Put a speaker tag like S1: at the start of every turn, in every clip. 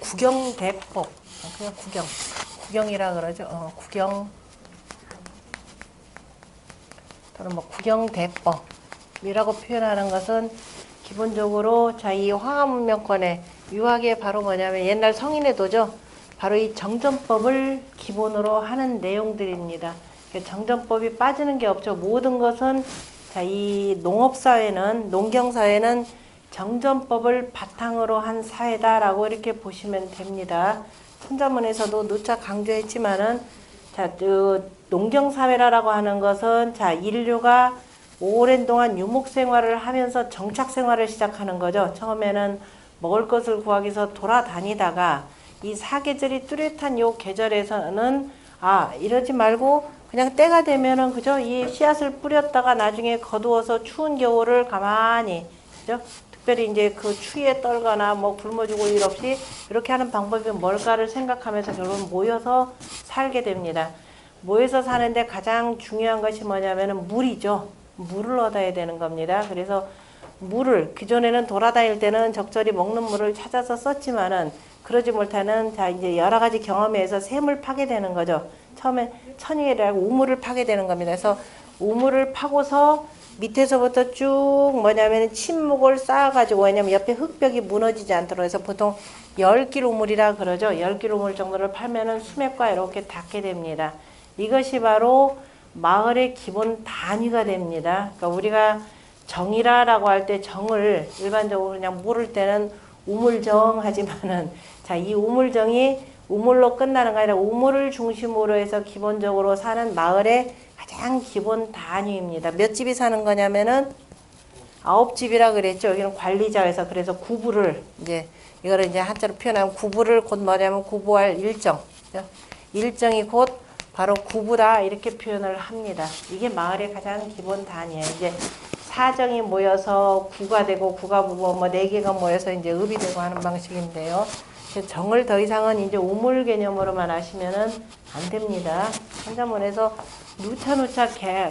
S1: 구경대법. 그냥 구경이라 그러죠. 구경 또는 뭐 구경대법이라고 표현하는 것은 기본적으로 자, 이 황하문명권의 유학의 바로 뭐냐면 옛날 성인의 도죠. 바로 이 정전법을 기본으로 하는 내용들입니다. 정전법이 빠지는 게 없죠. 모든 것은 자, 이 농업사회는 농경사회는 정전법을 바탕으로 한 사회다라고 이렇게 보시면 됩니다. 천자문에서도 누차 강조했지만은 자, 농경사회라고 하는 것은 자, 인류가 오랜 동안 유목생활을 하면서 정착생활을 시작하는 거죠. 처음에는 먹을 것을 구하기 위해서 돌아다니다가 이 사계절이 뚜렷한 요 계절에서는 이러지 말고 그냥 때가 되면은 그죠? 이 씨앗을 뿌렸다가 나중에 거두어서 추운 겨울을 가만히 그죠? 특별히 이제 그 추위에 떨거나 뭐 굶어 죽을 일 없이 이렇게 하는 방법이 뭘까를 생각하면서 결국은 모여서 살게 됩니다. 모여서 사는데 가장 중요한 것이 뭐냐면은 물이죠. 물을 얻어야 되는 겁니다. 그래서 물을 기존에는 돌아다닐 때는 적절히 먹는 물을 찾아서 썼지만은 그러지 못하는 자 이제 여러 가지 경험에 의해서 샘을 파게 되는 거죠. 처음에 천이라고 우물을 파게 되는 겁니다. 그래서 우물을 파고서 밑에서부터 쭉 뭐냐면 침묵을 쌓아가지고 왜냐면 옆에 흙벽이 무너지지 않도록 해서 보통 10길 우물이라 그러죠. 10길 우물 정도를 팔면은 수맥과 이렇게 닿게 됩니다. 이것이 바로 마을의 기본 단위가 됩니다. 그러니까 우리가 정이라고 할 때 정을 일반적으로 그냥 물을 때는 우물정 하지만은 자, 이 우물정이 우물로 끝나는 게 아니라 우물을 중심으로 해서 기본적으로 사는 마을의 가장 기본 단위입니다. 몇 집이 사는 거냐면은 9집이라 그랬죠. 여기는 관리자에서 그래서 구부를 이제 이거를 이제 한자로 표현하면 구부를 곧 뭐냐면 구부할 일정. 일정이 곧 바로 구부다 이렇게 표현을 합니다. 이게 마을의 가장 기본 단위예요. 이제 사정이 모여서 구가 되고 구가 부부 뭐 4개가 모여서 이제 읍이 되고 하는 방식인데요. 정을 더 이상은 이제 우물 개념으로만 하시면은 안 됩니다. 천자문에서 누차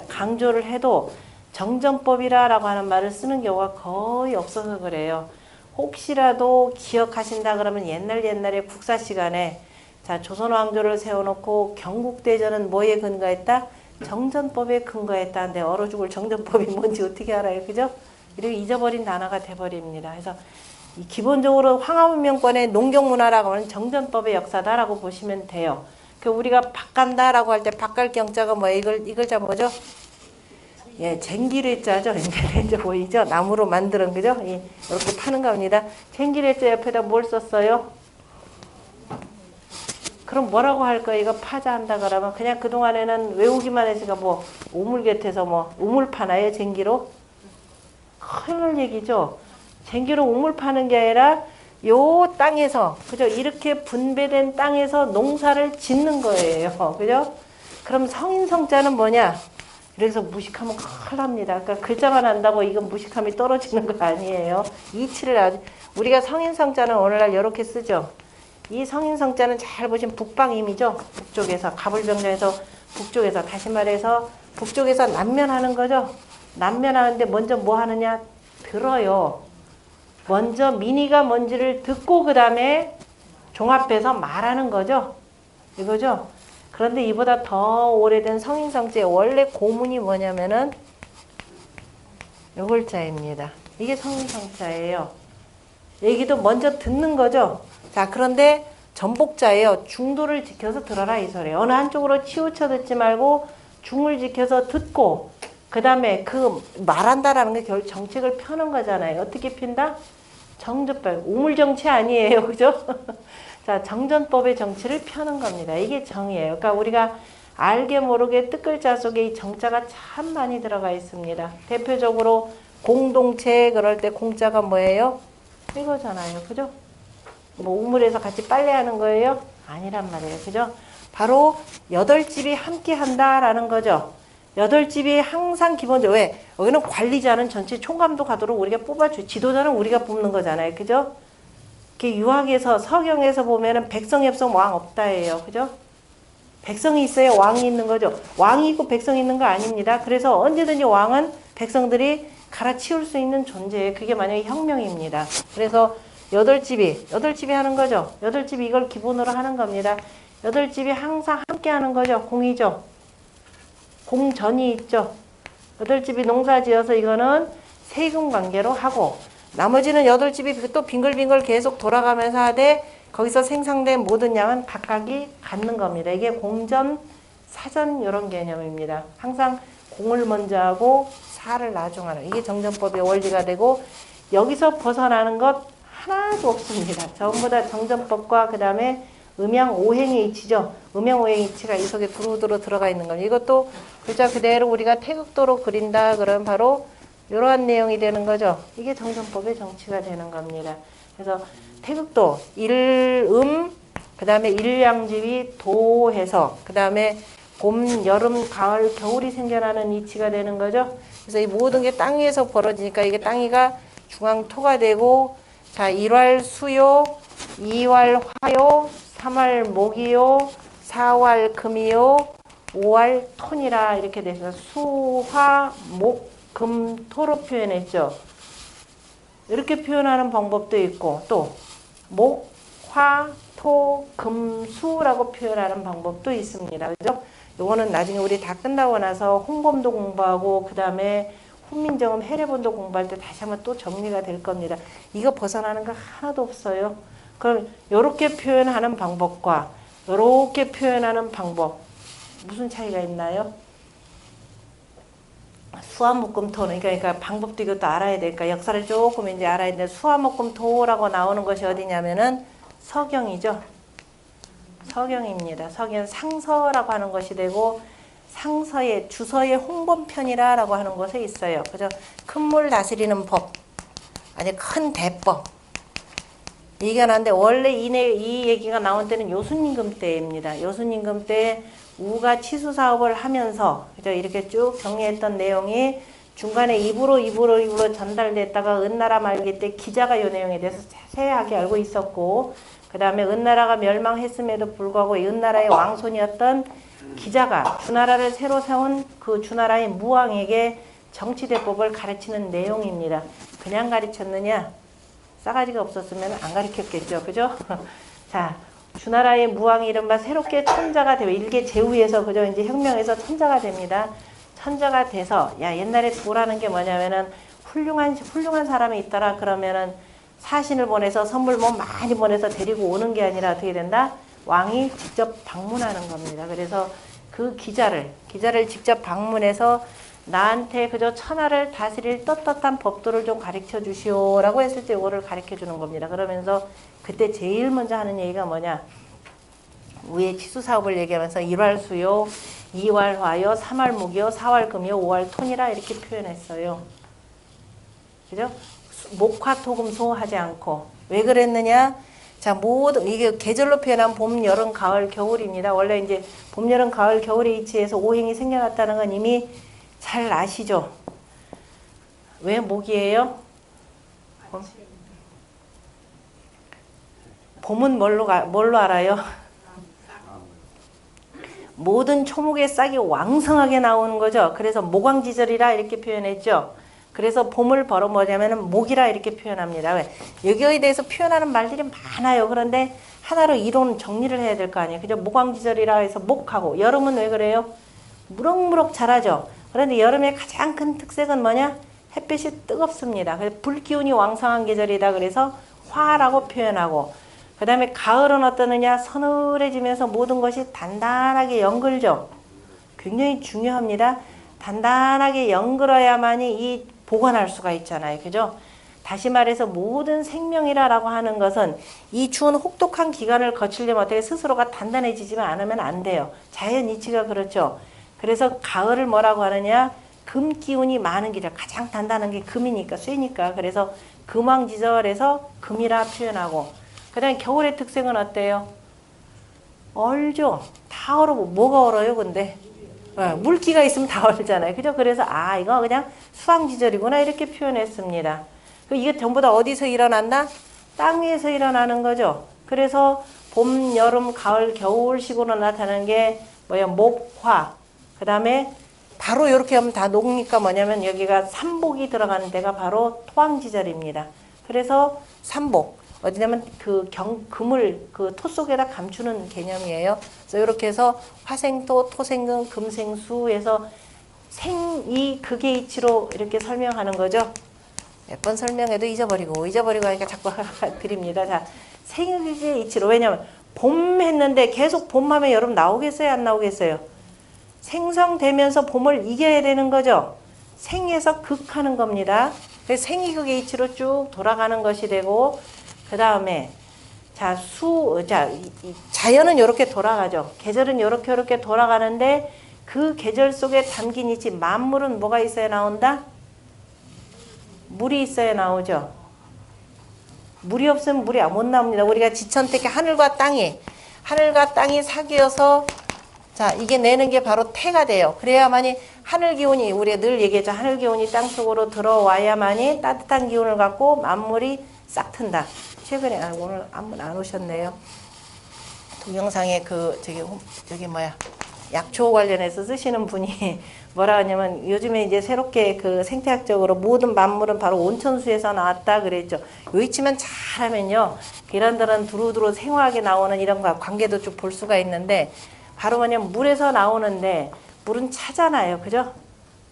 S1: 강조를 해도 정전법이라고 하는 말을 쓰는 경우가 거의 없어서 그래요. 혹시라도 기억하신다 그러면 옛날에 국사 시간에 자, 조선 왕조를 세워놓고 경국대전은 뭐에 근거했다? 정전법에 근거했다는데 얼어 죽을 정전법이 뭔지 어떻게 알아요? 그죠? 이렇게 잊어버린 단어가 돼버립니다. 그래서 기본적으로 황하문명권의 농경문화라고 하는 정전법의 역사다라고 보시면 돼요. 그 우리가 밭간다라고 할 때 밭갈 경자가 뭐 이걸 자 뭐죠? 예, 쟁기래자죠. 이제 보이죠? 나무로 만드는 그죠? 이렇게 파는 겁니다. 쟁기래자 옆에다 뭘 썼어요? 그럼 뭐라고 할 거예요? 이거 파자 한다 그러면 그냥 그동안에는 외우기만 했으니까 뭐 우물 곁에서 뭐 우물 파나요? 쟁기로? 큰일 얘기죠. 쟁기로 우물 파는 게 아니라 요 땅에서 그죠? 이렇게 분배된 땅에서 농사를 짓는 거예요. 그죠? 그럼 성인성자는 뭐냐? 그래서 무식하면 큰일 납니다. 그러니까 글자만 한다고 이건 무식함이 떨어지는 거 아니에요. 이치를 아주 우리가 성인성자는 오늘날 이렇게 쓰죠. 이 성인성자는 잘 보시면 북방임이죠. 북쪽에서 가불병정에서 북쪽에서 다시 말해서 북쪽에서 난면하는 거죠. 난면하는데 먼저 뭐 하느냐? 들어요. 먼저 민의가 뭔지를 듣고 그 다음에 종합해서 말하는 거죠. 이거죠. 그런데 이보다 더 오래된 성인성자의 원래 고문이 뭐냐면은 요 글자입니다. 이게 성인성자예요. 얘기도 먼저 듣는 거죠. 자, 그런데 전복자예요. 중도를 지켜서 들어라 이 소리예요. 어느 한쪽으로 치우쳐 듣지 말고 중을 지켜서 듣고 그 다음에 그 말한다라는 게 결국 정책을 펴는 거잖아요. 어떻게 핀다? 정전법. 우물정치 아니에요. 그죠? 자, 정전법의 정치를 펴는 겁니다. 이게 정이에요. 그러니까 우리가 알게 모르게 뜻글자 속에 이 정자가 참 많이 들어가 있습니다. 대표적으로 공동체 그럴 때 공자가 뭐예요? 이거잖아요. 그죠? 뭐 우물에서 같이 빨래하는 거예요? 아니란 말이에요. 그죠? 바로 8집이 함께 한다라는 거죠. 8집이 항상 기본적으로 왜? 여기는 관리자는 전체 총감독하도록 우리가 뽑아줘. 지도자는 우리가 뽑는 거잖아요. 그죠? 이렇게 유학에서 서경에서 보면은 백성이 없으면 왕 없다예요. 그죠? 백성이 있어야 왕이 있는 거죠. 왕이 있고 백성이 있는 거 아닙니다. 그래서 언제든지 왕은 백성들이 갈아치울 수 있는 존재예요. 그게 만약에 혁명입니다. 그래서 여덟집이 하는 거죠. 여덟집이 이걸 기본으로 하는 겁니다. 여덟집이 항상 함께 하는 거죠. 공이죠. 공전이 있죠. 여덟집이 농사 지어서 이거는 세금 관계로 하고, 나머지는 여덟집이 또 빙글빙글 계속 돌아가면서 하되, 거기서 생산된 모든 양은 각각이 갖는 겁니다. 이게 공전, 사전 이런 개념입니다. 항상 공을 먼저 하고 사를 나중하는, 이게 정전법의 원리가 되고, 여기서 벗어나는 것 하나도 없습니다. 전부 다 정전법과 그 다음에 음양오행의 이치죠. 음양오행의 이치가 이 속에 두루두루 들어가 있는 겁니다. 이것도 글자 그대로 우리가 태극도로 그린다 그러면 바로 이러한 내용이 되는 거죠. 이게 정전법의 정치가 되는 겁니다. 그래서 태극도 일음, 그 다음에 일양지위 도해서, 그 다음에 봄, 여름, 가을, 겨울이 생겨나는 이치가 되는 거죠. 그래서 이 모든 게 땅 위에서 벌어지니까 이게 땅 위가 중앙토가 되고, 자, 1월 수요, 2월 화요, 3월 목이요, 4월 금이요, 5월 토니라 이렇게 돼서 수, 화, 목, 금, 토로 표현했죠. 이렇게 표현하는 방법도 있고, 또 목, 화, 토, 금, 수라고 표현하는 방법도 있습니다. 그죠? 요거는 나중에 우리 다 끝나고 나서 홍범도 공부하고 그 다음에 훈민정음 해례본도 공부할 때 다시 한번 또 정리가 될 겁니다. 이거 벗어나는 거 하나도 없어요. 그럼 요렇게 표현하는 방법과 요렇게 표현하는 방법 무슨 차이가 있나요? 수화목금토는 그러니까 방법도 이것도 알아야 되니까 역사를 조금 이제 알아야 되는데, 수화목금토라고 나오는 것이 어디냐면은 서경이죠. 서경입니다. 서경 상서라고 하는 것이 되고, 상서의 주서의 홍범편이라고 하는 곳에 있어요. 그죠? 큰 물 다스리는 법, 아니 큰 대법. 얘기가 나는데 원래 이 얘기가 나온 때는 요순임금 때입니다. 요순임금 때 우가 치수 사업을 하면서 그죠? 이렇게 쭉 정리했던 내용이 중간에 입으로 전달됐다가 은나라 말기 때 기자가 이 내용에 대해서 자세하게 알고 있었고, 그 다음에 은나라가 멸망했음에도 불구하고 은나라의 왕손이었던 기자가 주나라를 새로 세운 그 주나라의 무왕에게 정치대법을 가르치는 내용입니다. 그냥 가르쳤느냐? 싸가지가 없었으면 안 가르쳤겠죠. 그죠? 자, 주나라의 무왕이 이른바 새롭게 천자가 되고, 일개 제후에서 그죠? 이제 혁명에서 천자가 됩니다. 천자가 돼서, 야, 옛날에 도라는 게 뭐냐면은 훌륭한 사람이 있더라. 그러면은 사신을 보내서 선물 뭐 많이 보내서 데리고 오는 게 아니라 어떻게 된다? 왕이 직접 방문하는 겁니다. 그래서 그 기자를 직접 방문해서 나한테 그저 천하를 다스릴 떳떳한 법도를 좀 가르쳐 주시오라고 했을 때 이거를 가르쳐 주는 겁니다. 그러면서 그때 제일 먼저 하는 얘기가 뭐냐? 위에 치수 사업을 얘기하면서 1월 수요, 2월 화요, 3월 목이요, 4월 금이요, 5월 토니라 이렇게 표현했어요. 그죠? 목화토금소 하지 않고. 왜 그랬느냐? 자, 모든 이게 계절로 표현한 봄, 여름, 가을, 겨울입니다. 원래 이제 봄, 여름, 가을, 겨울의 이치에서 오행이 생겨났다는 건 이미 잘 아시죠? 왜 목이에요? 봄은 뭘로 알아요? 모든 초목의 싹이 왕성하게 나오는 거죠. 그래서 모광지절이라 이렇게 표현했죠. 그래서 봄을 벌어 뭐냐면은 목이라 이렇게 표현합니다. 왜? 여기에 대해서 표현하는 말들이 많아요. 그런데 하나로 이론 정리를 해야 될 거 아니에요. 그죠? 모광지절이라 해서 목하고, 여름은 왜 그래요? 무럭무럭 자라죠. 그런데 여름의 가장 큰 특색은 뭐냐? 햇빛이 뜨겁습니다. 그래서 불기운이 왕성한 계절이다. 그래서 화라고 표현하고, 그 다음에 가을은 어떠느냐? 서늘해지면서 모든 것이 단단하게 연글죠. 굉장히 중요합니다. 단단하게 연글어야만이 이 보관할 수가 있잖아요. 그죠? 다시 말해서 모든 생명이라고 하는 것은 이 추운 혹독한 기간을 거치려면 어떻게 스스로가 단단해지지만 않으면 안 돼요. 자연 이치가 그렇죠. 그래서 가을을 뭐라고 하느냐? 금 기운이 많은 계절. 가장 단단한 게 금이니까, 쇠니까. 그래서 금왕지절에서 금이라 표현하고, 그 다음에 겨울의 특색은 어때요? 얼죠. 다 얼어. 뭐가 얼어요 근데? 물기가 있으면 다 얼잖아요. 그죠? 그래서 이거 그냥 수왕지절이구나 이렇게 표현했습니다. 이게 전부 다 어디서 일어났나? 땅 위에서 일어나는 거죠. 그래서 봄, 여름, 가을, 겨울식으로 나타나는 게 뭐야? 목, 화. 그 다음에 바로 이렇게 하면 다 녹으니까 뭐냐면 여기가 삼복이 들어가는 데가 바로 토왕지절입니다. 그래서 삼복. 어디냐면 금을 그 토 속에다 감추는 개념이에요. 그래서 이렇게 해서 화생토, 토생금, 금생수에서 생이 극의 이치로 이렇게 설명하는 거죠. 몇 번 설명해도 잊어버리고 하니까 자꾸 드립니다. 자, 생의 이치로. 왜냐면 봄 했는데 계속 봄하면 여러분 나오겠어요? 안 나오겠어요? 생성되면서 봄을 이겨야 되는 거죠. 생에서 극하는 겁니다. 그래서 생이 극의 이치로 쭉 돌아가는 것이 되고, 그 다음에 자연은 이렇게 돌아가죠. 계절은 이렇게 돌아가는데 그 계절 속에 담긴 이치, 만물은 뭐가 있어야 나온다? 물이 있어야 나오죠. 물이 없으면 물이 못 나옵니다. 우리가 지천택에 하늘과 땅이 사귀어서 이게 내는 게 바로 태가 돼요. 그래야만이 하늘 기운이, 우리가 늘 얘기했죠. 하늘 기운이 땅 속으로 들어와야만이 따뜻한 기운을 갖고 만물이 싹 튼다. 최근에, 오늘 안 오셨네요. 동영상에 약초 관련해서 쓰시는 분이 뭐라 하냐면, 요즘에 이제 새롭게 그 생태학적으로 모든 만물은 바로 온천수에서 나왔다 그랬죠. 요 이치만 잘하면요, 이런저런 두루두루 생화하게 나오는 이런 거 관계도 좀 볼 수가 있는데, 바로 뭐냐면 물에서 나오는데, 물은 차잖아요. 그죠?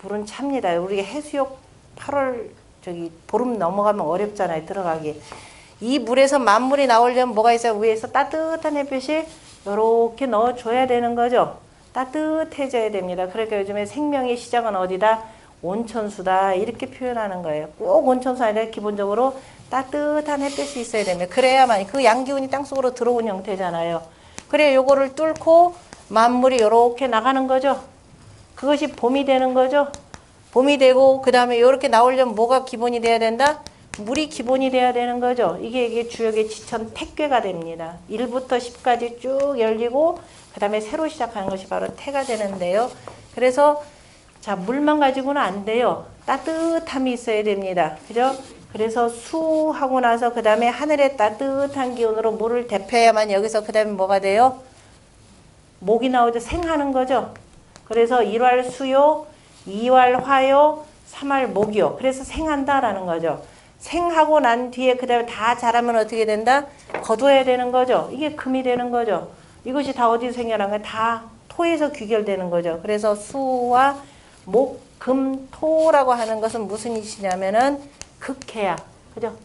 S1: 물은 찹니다. 우리가 해수욕 8월 보름 넘어가면 어렵잖아요. 들어가기. 이 물에서 만물이 나오려면 뭐가 있어요? 위에서 따뜻한 햇빛이 이렇게 넣어줘야 되는 거죠. 따뜻해져야 됩니다. 그러니까 요즘에 생명의 시작은 어디다? 온천수다. 이렇게 표현하는 거예요. 꼭 온천수 아니라 기본적으로 따뜻한 햇빛이 있어야 됩니다. 그래야만 그 양기운이 땅속으로 들어온 형태잖아요. 그래야 요거를 뚫고 만물이 이렇게 나가는 거죠. 그것이 봄이 되는 거죠. 봄이 되고, 그 다음에 이렇게 나오려면 뭐가 기본이 돼야 된다? 물이 기본이 돼야 되는 거죠. 이게 주역의 지천 택괴가 됩니다. 1부터 10까지 쭉 열리고, 그 다음에 새로 시작하는 것이 바로 태가 되는데요. 그래서 물만 가지고는 안 돼요. 따뜻함이 있어야 됩니다. 그죠? 그래서 수하고 나서 그 다음에 하늘의 따뜻한 기운으로 물을 데펴야만 여기서 그 다음에 뭐가 돼요? 목이 나오죠. 생하는 거죠. 그래서 1월 수요, 2월 화요, 3월 목요. 그래서 생한다라는 거죠. 생하고 난 뒤에 그 다음에 다 자라면 어떻게 된다? 거둬야 되는 거죠. 이게 금이 되는 거죠. 이것이 다 어디서 생겨난 거예요? 다 토에서 귀결되는 거죠. 그래서 수와 목, 금, 토라고 하는 것은 무슨 이치냐면은 극해야. 그죠?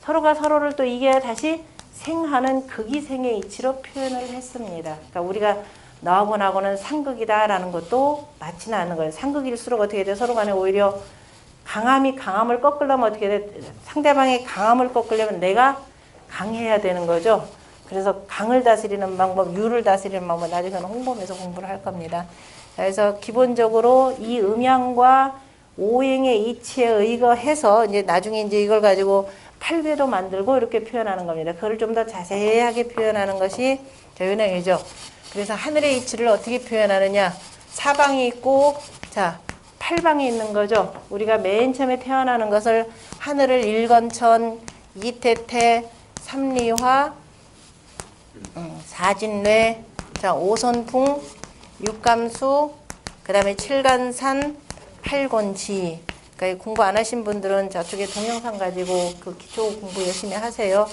S1: 서로가 서로를 또 이겨야 다시 생하는 극이생의 이치로 표현을 했습니다. 그러니까 우리가 너하고 나하고는 상극이다라는 것도 맞지는 않는 거예요. 상극일수록 어떻게 돼? 서로 간에 오히려 강함이 강함을 꺾으려면 어떻게 돼? 상대방의 강함을 꺾으려면 내가 강해야 되는 거죠. 그래서 강을 다스리는 방법, 유를 다스리는 방법, 나중에는 홍범에서 공부를 할 겁니다. 그래서 기본적으로 이 음양과 오행의 이치에 의거해서 이제 나중에 이제 이걸 가지고 8괴도 만들고 이렇게 표현하는 겁니다. 그걸 좀 더 자세하게 표현하는 것이 저윤행이죠. 그래서 하늘의 이치를 어떻게 표현하느냐? 사방이 있고, 팔방이 있는 거죠. 우리가 맨 처음에 태어나는 것을 하늘을 일건천, 이태태, 삼리화, 사진뇌, 오선풍, 육감수, 그 다음에 칠간산, 팔곤지. 그러니까 공부 안 하신 분들은 저쪽에 동영상 가지고 그 기초 공부 열심히 하세요.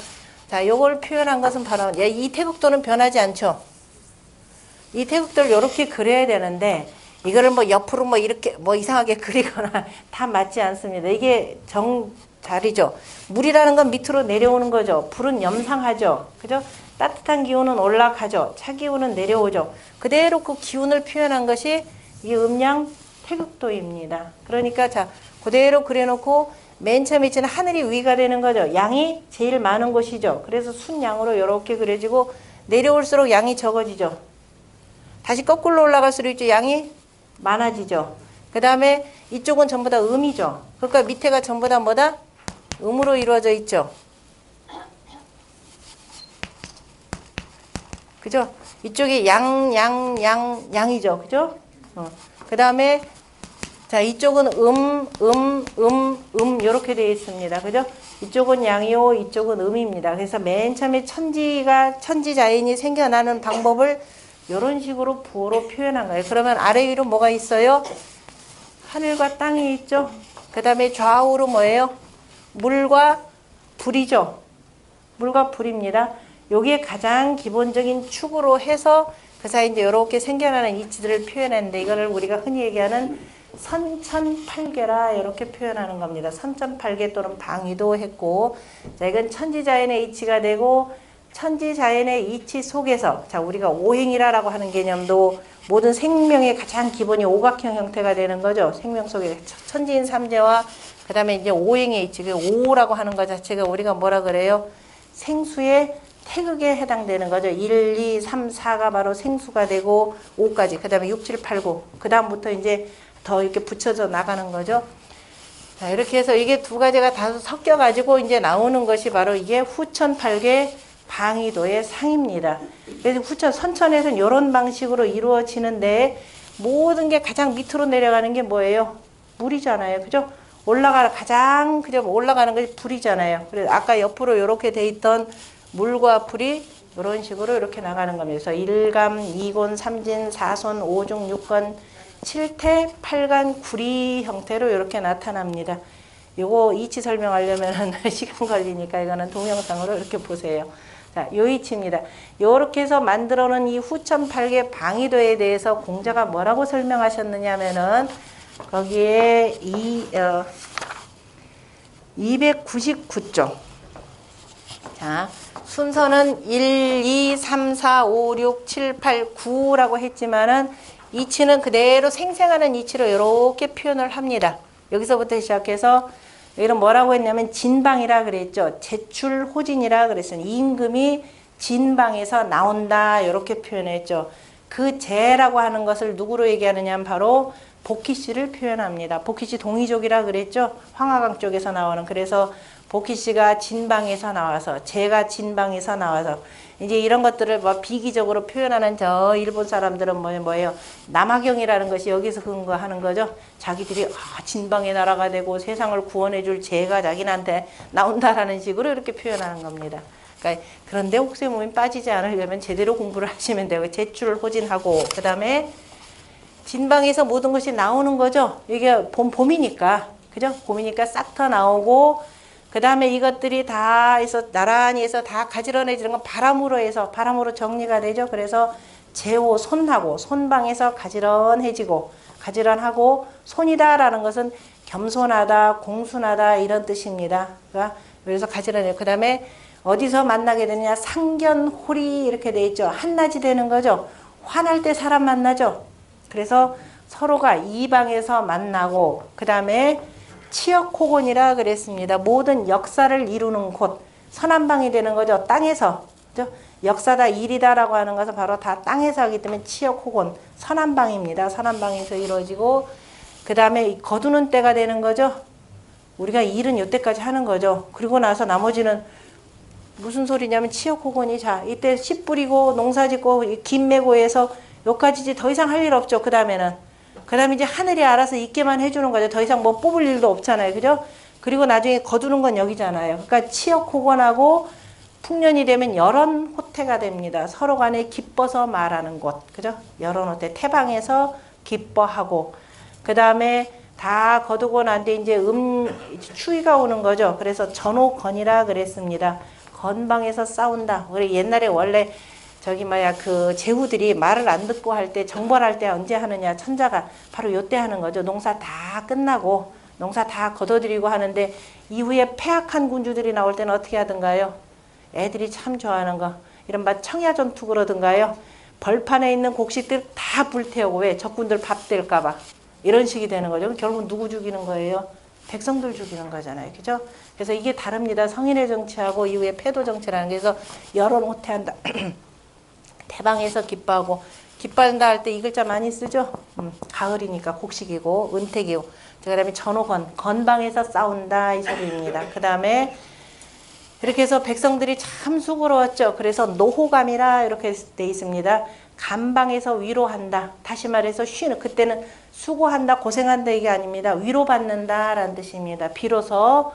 S1: 요걸 표현한 것은 바로, 이 태극도는 변하지 않죠. 이 태극도를 이렇게 그려야 되는데, 이거를 옆으로 이렇게 이상하게 그리거나 다 맞지 않습니다. 이게 자리죠. 물이라는 건 밑으로 내려오는 거죠. 불은 염상하죠. 그죠? 따뜻한 기운은 올라가죠. 차 기운은 내려오죠. 그대로 그 기운을 표현한 것이 이 음양 태극도입니다. 그러니까 그대로 그려놓고 맨 처음에 있는 하늘이 위가 되는 거죠. 양이 제일 많은 곳이죠. 그래서 순양으로 이렇게 그려지고 내려올수록 양이 적어지죠. 다시 거꾸로 올라갈수록 이제 양이 많아지죠. 그 다음에 이쪽은 전부 다 음이죠. 그러니까 밑에가 전부 다 뭐다? 음으로 이루어져 있죠. 그죠? 이쪽이 양이죠. 그죠? 그 다음에 이쪽은 이렇게 되어 있습니다. 그죠? 이쪽은 양이요, 이쪽은 음입니다. 그래서 맨 처음에 천지자인이 생겨나는 방법을 이런 식으로 부호로 표현한 거예요. 그러면 아래 위로 뭐가 있어요? 하늘과 땅이 있죠. 그 다음에 좌우로 뭐예요? 물과 불이죠. 물과 불입니다. 요게 가장 기본적인 축으로 해서 그 사이 이제 이렇게 생겨나는 이치들을 표현했는데 이거를 우리가 흔히 얘기하는 선천팔계라 이렇게 표현하는 겁니다. 선천팔계 또는 방위도 했고, 자 이건 천지자연의 이치가 되고 천지자연의 이치 속에서 자 우리가 오행이라고 하는 개념도 모든 생명의 가장 기본이 오각형 형태가 되는 거죠. 생명 속에 천지인 삼재와 그 다음에 이제 오행의 이치, 그 오라고 하는 것 자체가 우리가 뭐라 그래요? 생수의 태극에 해당되는 거죠. 1, 2, 3, 4가 바로 생수가 되고 5까지, 그 다음에 6, 7, 8, 9, 그 다음부터 이제 더 이렇게 붙여져 나가는 거죠. 자, 이렇게 해서 이게 두 가지가 다 섞여가지고 이제 나오는 것이 바로 이게 후천팔계 방위도의 상입니다. 그래서 후천, 선천에서는 이런 방식으로 이루어지는데 모든 게 가장 밑으로 내려가는 게 뭐예요? 물이잖아요. 그죠? 가장 그죠? 올라가는 것이 불이잖아요. 그래서 아까 옆으로 이렇게 돼 있던 물과 불이 이런 식으로 이렇게 나가는 겁니다. 그래서 1감, 2곤, 3진, 4손, 5중, 6건, 7태, 8간, 구리 형태로 이렇게 나타납니다. 요거 이치 설명하려면 시간 걸리니까 이거는 동영상으로 이렇게 보세요. 자, 요 이치입니다. 요렇게 해서 만들어 놓은 이 후천팔계 방위도에 대해서 공자가 뭐라고 설명하셨느냐면은 거기에 299쪽. 자, 순서는 1, 2, 3, 4, 5, 6, 7, 8, 9라고 했지만은 이치는 그대로 생생하는 이치로 이렇게 표현을 합니다. 여기서부터 시작해서 이런 뭐라고 했냐면 진방이라 그랬죠. 제출호진이라 그랬어요. 임금이 진방에서 나온다 이렇게 표현했죠. 그 제라고 하는 것을 누구로 얘기하느냐 하면 바로 복희씨를 표현합니다. 복희씨 동이족이라 그랬죠. 황하강 쪽에서 나오는. 그래서 복희씨가 진방에서 나와서 제가 진방에서 나와서 이제 이런 것들을 뭐 비기적으로 표현하는 저 일본 사람들은 뭐예요? 남아경이라는 것이 여기서 근거하는 거죠. 자기들이 진방의 나라가 되고 세상을 구원해 줄 제가 자기한테 나온다라는 식으로 이렇게 표현하는 겁니다. 그러니까 그런데 혹세 몸이 빠지지 않으려면 제대로 공부를 하시면 되고 제출을 호진하고 그 다음에 진방에서 모든 것이 나오는 거죠. 이게 봄이니까 그죠? 봄이니까 싹 터 나오고 그 다음에 이것들이 다 해서 나란히 해서 다 가지런해지는 건 바람으로 정리가 되죠. 그래서 제호 손하고 손방에서 가지런해지고 가지런하고 손이다라는 것은 겸손하다, 공순하다 이런 뜻입니다. 그래서 가지런해요. 그 다음에 어디서 만나게 되느냐 상견홀이 이렇게 돼 있죠. 한낮이 되는 거죠. 화날 때 사람 만나죠. 그래서 서로가 이방에서 만나고 그 다음에 치역호곤이라 그랬습니다. 모든 역사를 이루는 곳 선한방이 되는 거죠. 땅에서 그죠? 역사다 일이다라고 하는 것은 바로 다 땅에서 하기 때문에 치역호곤 선한방입니다. 선한방에서 이루어지고 그 다음에 거두는 때가 되는 거죠. 우리가 일은 이때까지 하는 거죠. 그리고 나서 나머지는 무슨 소리냐면 치역호곤이 자 이때 씨 뿌리고 농사 짓고 김 메고 해서 여기까지지 더 이상 할 일 없죠. 그 다음에는 그 다음에 이제 하늘이 알아서 있게만 해주는 거죠. 더 이상 뭐 뽑을 일도 없잖아요. 그죠? 그리고 나중에 거두는 건 여기잖아요. 그러니까 치역호곤하고 풍년이 되면 열언호태가 됩니다. 서로 간에 기뻐서 말하는 곳. 그죠? 열언호태. 태방에서 기뻐하고. 그 다음에 다 거두고 난 뒤에 이제 추위가 오는 거죠. 그래서 전호건이라 그랬습니다. 건방에서 싸운다. 우리 옛날에 원래 그 제후들이 말을 안 듣고 할 때 정벌할 때 언제 하느냐 천자가 바로 요때 하는 거죠. 농사 다 끝나고 농사 다 거둬들이고 하는데 이후에 패악한 군주들이 나올 때는 어떻게 하던가요? 애들이 참 좋아하는 거 이른바 청야전투 그러던가요? 벌판에 있는 곡식들 다 불태우고 왜? 적군들 밥 될까봐 이런 식이 되는 거죠. 결국 누구 죽이는 거예요? 백성들 죽이는 거잖아요. 그죠? 그래서 이게 다릅니다. 성인의 정치하고 이후에 패도 정치라는 게 그래서 열언호태한다. 태방에서 기뻐하고 기뻐한다 할 때 이 글자 많이 쓰죠. 가을이니까 곡식이고 은택이고 그 다음에 전호건 건방에서 싸운다 이 소리입니다. 그 다음에 이렇게 해서 백성들이 참 수고로웠죠. 그래서 노호감이라 이렇게 돼 있습니다. 감방에서 위로한다. 다시 말해서 쉬는 그때는 수고한다 고생한다 이게 아닙니다. 위로받는다라는 뜻입니다. 비로소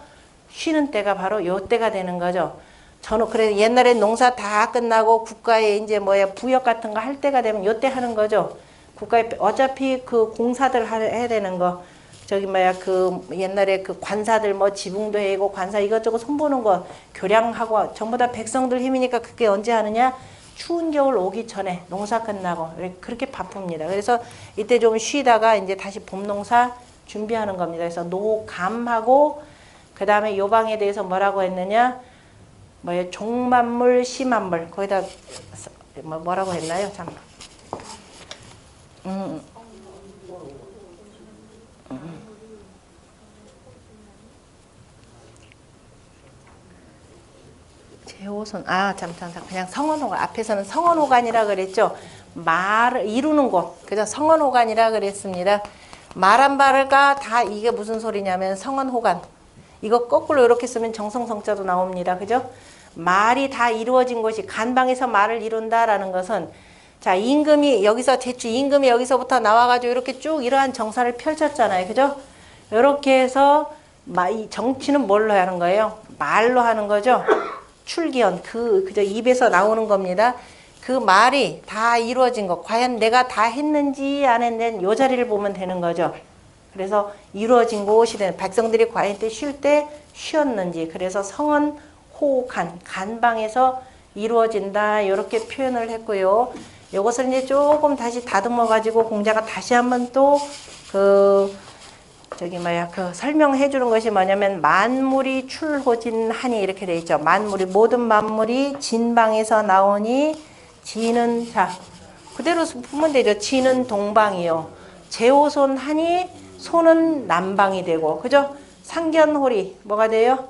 S1: 쉬는 때가 바로 요 때가 되는 거죠. 저는 그래 옛날에 농사 다 끝나고 국가에 이제 부역 같은 거 할 때가 되면 요때 하는 거죠. 국가에 어차피 그 공사들 해야 되는 거 저기 뭐야 그 옛날에 그 관사들 뭐 지붕도 해고 관사 이것저것 손보는 거 교량하고 전부 다 백성들 힘이니까 그게 언제 하느냐? 추운 겨울 오기 전에 농사 끝나고 그렇게 바쁩니다. 그래서 이때 좀 쉬다가 이제 다시 봄 농사 준비하는 겁니다. 그래서 노감하고 그 다음에 요방에 대해서 뭐라고 했느냐? 뭐예요? 종만물, 시만물 거기다 뭐라고 했나요? 잠깐. 제호선 잠깐 그냥 성원호간 앞에서는 성원호간이라 그랬죠. 말을 이루는 곳 그죠? 성원호간이라 그랬습니다. 말 한 발가 다 이게 무슨 소리냐면 성원호간 이거 거꾸로 이렇게 쓰면 정성성자도 나옵니다. 그죠? 말이 다 이루어진 곳이 간방에서 말을 이룬다라는 것은 자 임금이 여기서 대충 임금이 여기서부터 나와가지고 이렇게 쭉 이러한 정사를 펼쳤잖아요. 그죠? 이렇게 해서 이 정치는 뭘로 하는 거예요? 말로 하는 거죠. 출기원 그저 입에서 나오는 겁니다. 그 말이 다 이루어진 것 과연 내가 다 했는지 안 했는지 요 자리를 보면 되는 거죠. 그래서 이루어진 곳이 되는 백성들이 과연 때 쉴 때 쉬었는지 그래서 성은 호간 간방에서 이루어진다 이렇게 표현을 했고요. 이것을 이제 조금 다시 다듬어 가지고 공자가 다시 한번 또 그 설명해 주는 것이 뭐냐면 만물이 출호진하니 이렇게 돼 있죠. 만물이 모든 만물이 진방에서 나오니 지는 자 그대로 보면 되죠. 지는 동방이요. 제호손하니 손은 남방이 되고 그죠? 상견홀이 뭐가 돼요?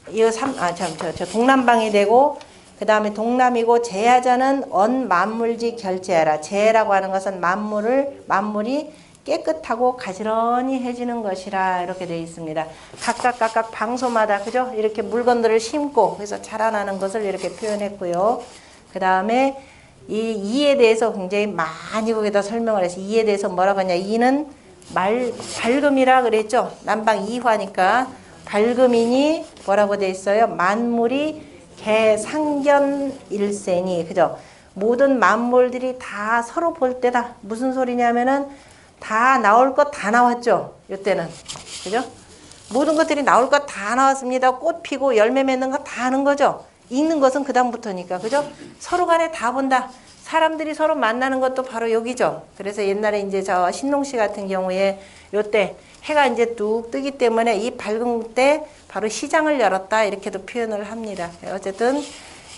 S1: 이거 저 동남방이 되고 그 다음에 동남이고 제하자는 언 만물지 결제하라. 제라고 하는 것은 만물이 깨끗하고 가지런히 해지는 것이라 이렇게 되어 있습니다. 각각 방소마다 그죠? 이렇게 물건들을 심고 그래서 자라나는 것을 이렇게 표현했고요. 그 다음에 이 이에 대해서 굉장히 많이 거기다 설명을 해서 이에 대해서 뭐라고 하냐? 이는 밝음이라 그랬죠. 남방 이화니까 밝음이니 뭐라고 되어 있어요? 만물이 개상견일세니 그죠? 모든 만물들이 다 서로 볼 때다. 무슨 소리냐면은 다 나올 것 다 나왔죠. 이때는 그죠? 모든 것들이 나올 것 다 나왔습니다. 꽃 피고 열매 맺는 거 다 하는 거죠. 읽는 것은 그 다음부터니까 그죠? 서로 간에 다 본다. 사람들이 서로 만나는 것도 바로 여기죠. 그래서 옛날에 이제 저 신농시 같은 경우에 요때 해가 이제 뚝 뜨기 때문에 이 밝은 때 바로 시장을 열었다 이렇게도 표현을 합니다. 어쨌든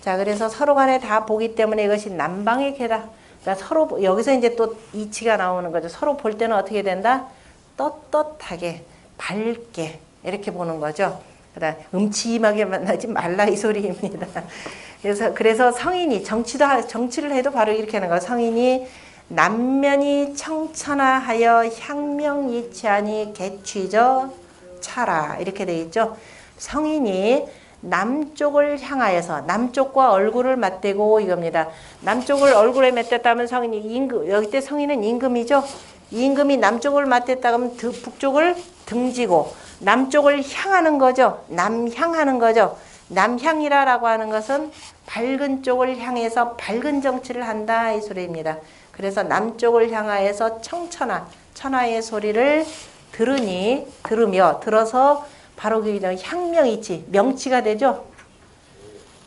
S1: 자 그래서 서로 간에 다 보기 때문에 이것이 남방의 개다. 그러니까 서로 여기서 이제 또 이치가 나오는 거죠. 서로 볼 때는 어떻게 된다? 떳떳하게 밝게 이렇게 보는 거죠. 그다음 음침하게 만나지 말라 이 소리입니다. 그래서 성인이 정치를 해도 바로 이렇게 하는 거예요. 성인이 남면이 청천하하여 향명이치하니 개취저 차라 이렇게 돼 있죠. 성인이 남쪽을 향하여서 남쪽과 얼굴을 맞대고 이겁니다. 남쪽을 얼굴에 맞댔다면 성인이 임금 여기 때 성인은 임금이죠. 임금이 남쪽을 맞댔다 그러면 북쪽을 등지고 남쪽을 향하는 거죠. 남향하는 거죠. 남향이라고 하는 것은 밝은 쪽을 향해서 밝은 정치를 한다 이 소리입니다. 그래서 남쪽을 향하여서 천하의 소리를 들어서 바로 그 향명이치 명치가 되죠.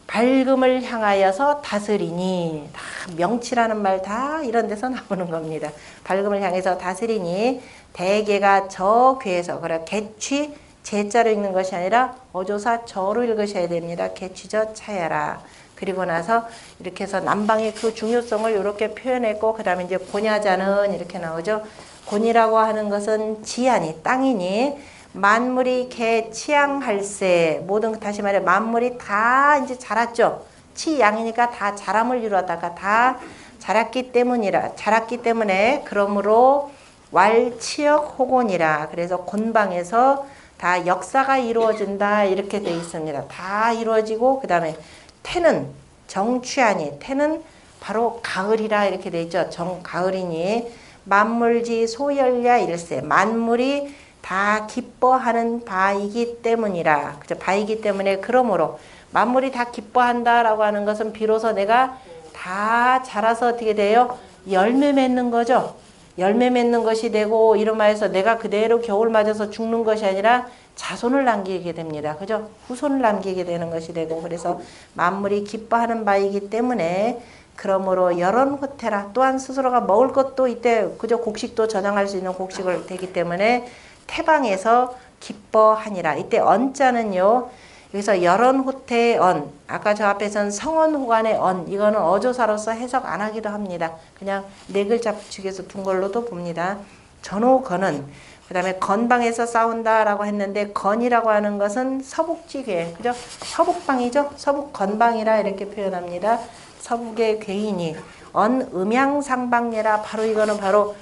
S1: 밝음을 향하여서 다스리니 다 명치라는 말 다 이런 데서 나오는 겁니다. 밝음을 향해서 다스리니 대개가 저괴에서 그래 개취 제자로 읽는 것이 아니라 어조사 저로 읽으셔야 됩니다. 개취저 차야라. 그리고 나서 이렇게 해서 남방의 그 중요성을 이렇게 표현했고 그 다음에 이제 곤야자는 이렇게 나오죠. 곤이라고 하는 것은 지하니 땅이니 만물이 개치양할세 모든 다시 말해 만물이 다 이제 자랐죠. 치양이니까 다 자람을 이루었다가 다 자랐기 때문에 그러므로 왈치역 호곤이라 그래서 곤방에서 다 역사가 이루어진다 이렇게 되어 있습니다. 다 이루어지고 그 다음에 태는 정취하니 태는 바로 가을이라 이렇게 되어 있죠. 정가을이니 만물지 소열야 일세 만물이 다 기뻐하는 바이기 때문이라 그죠? 바이기 때문에 그러므로 만물이 다 기뻐한다라고 하는 것은 비로소 내가 다 자라서 어떻게 돼요? 열매 맺는 거죠. 열매 맺는 것이 되고 이름하여서 내가 그대로 겨울 맞아서 죽는 것이 아니라 자손을 남기게 됩니다. 그죠? 후손을 남기게 되는 것이 되고 그래서 만물이 기뻐하는 바이기 때문에 그러므로 여론호태라 또한 스스로가 먹을 것도 이때 그저 곡식도 저장할 수 있는 곡식을 되기 때문에 태방에서 기뻐하니라. 이때 언자는요. 여기서 여론호태의 언 아까 저 앞에서는 성언호간의 언 이거는 어조사로서 해석 안 하기도 합니다. 그냥 네 글자 붙이기해서 둔 걸로도 봅니다. 전호건은 그 다음에 건방에서 싸운다라고 했는데 건이라고 하는 것은 서북지괴 그죠? 서북방이죠. 서북건방이라 이렇게 표현합니다. 서북의 괴인이 언음양상방례라 바로 이거는 바로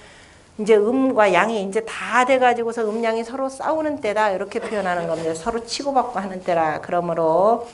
S1: 이제 음과 양이 이제 다 돼가지고서 음양이 서로 싸우는 때다 이렇게 표현하는 겁니다. 서로 치고받고 하는 때라. 그러므로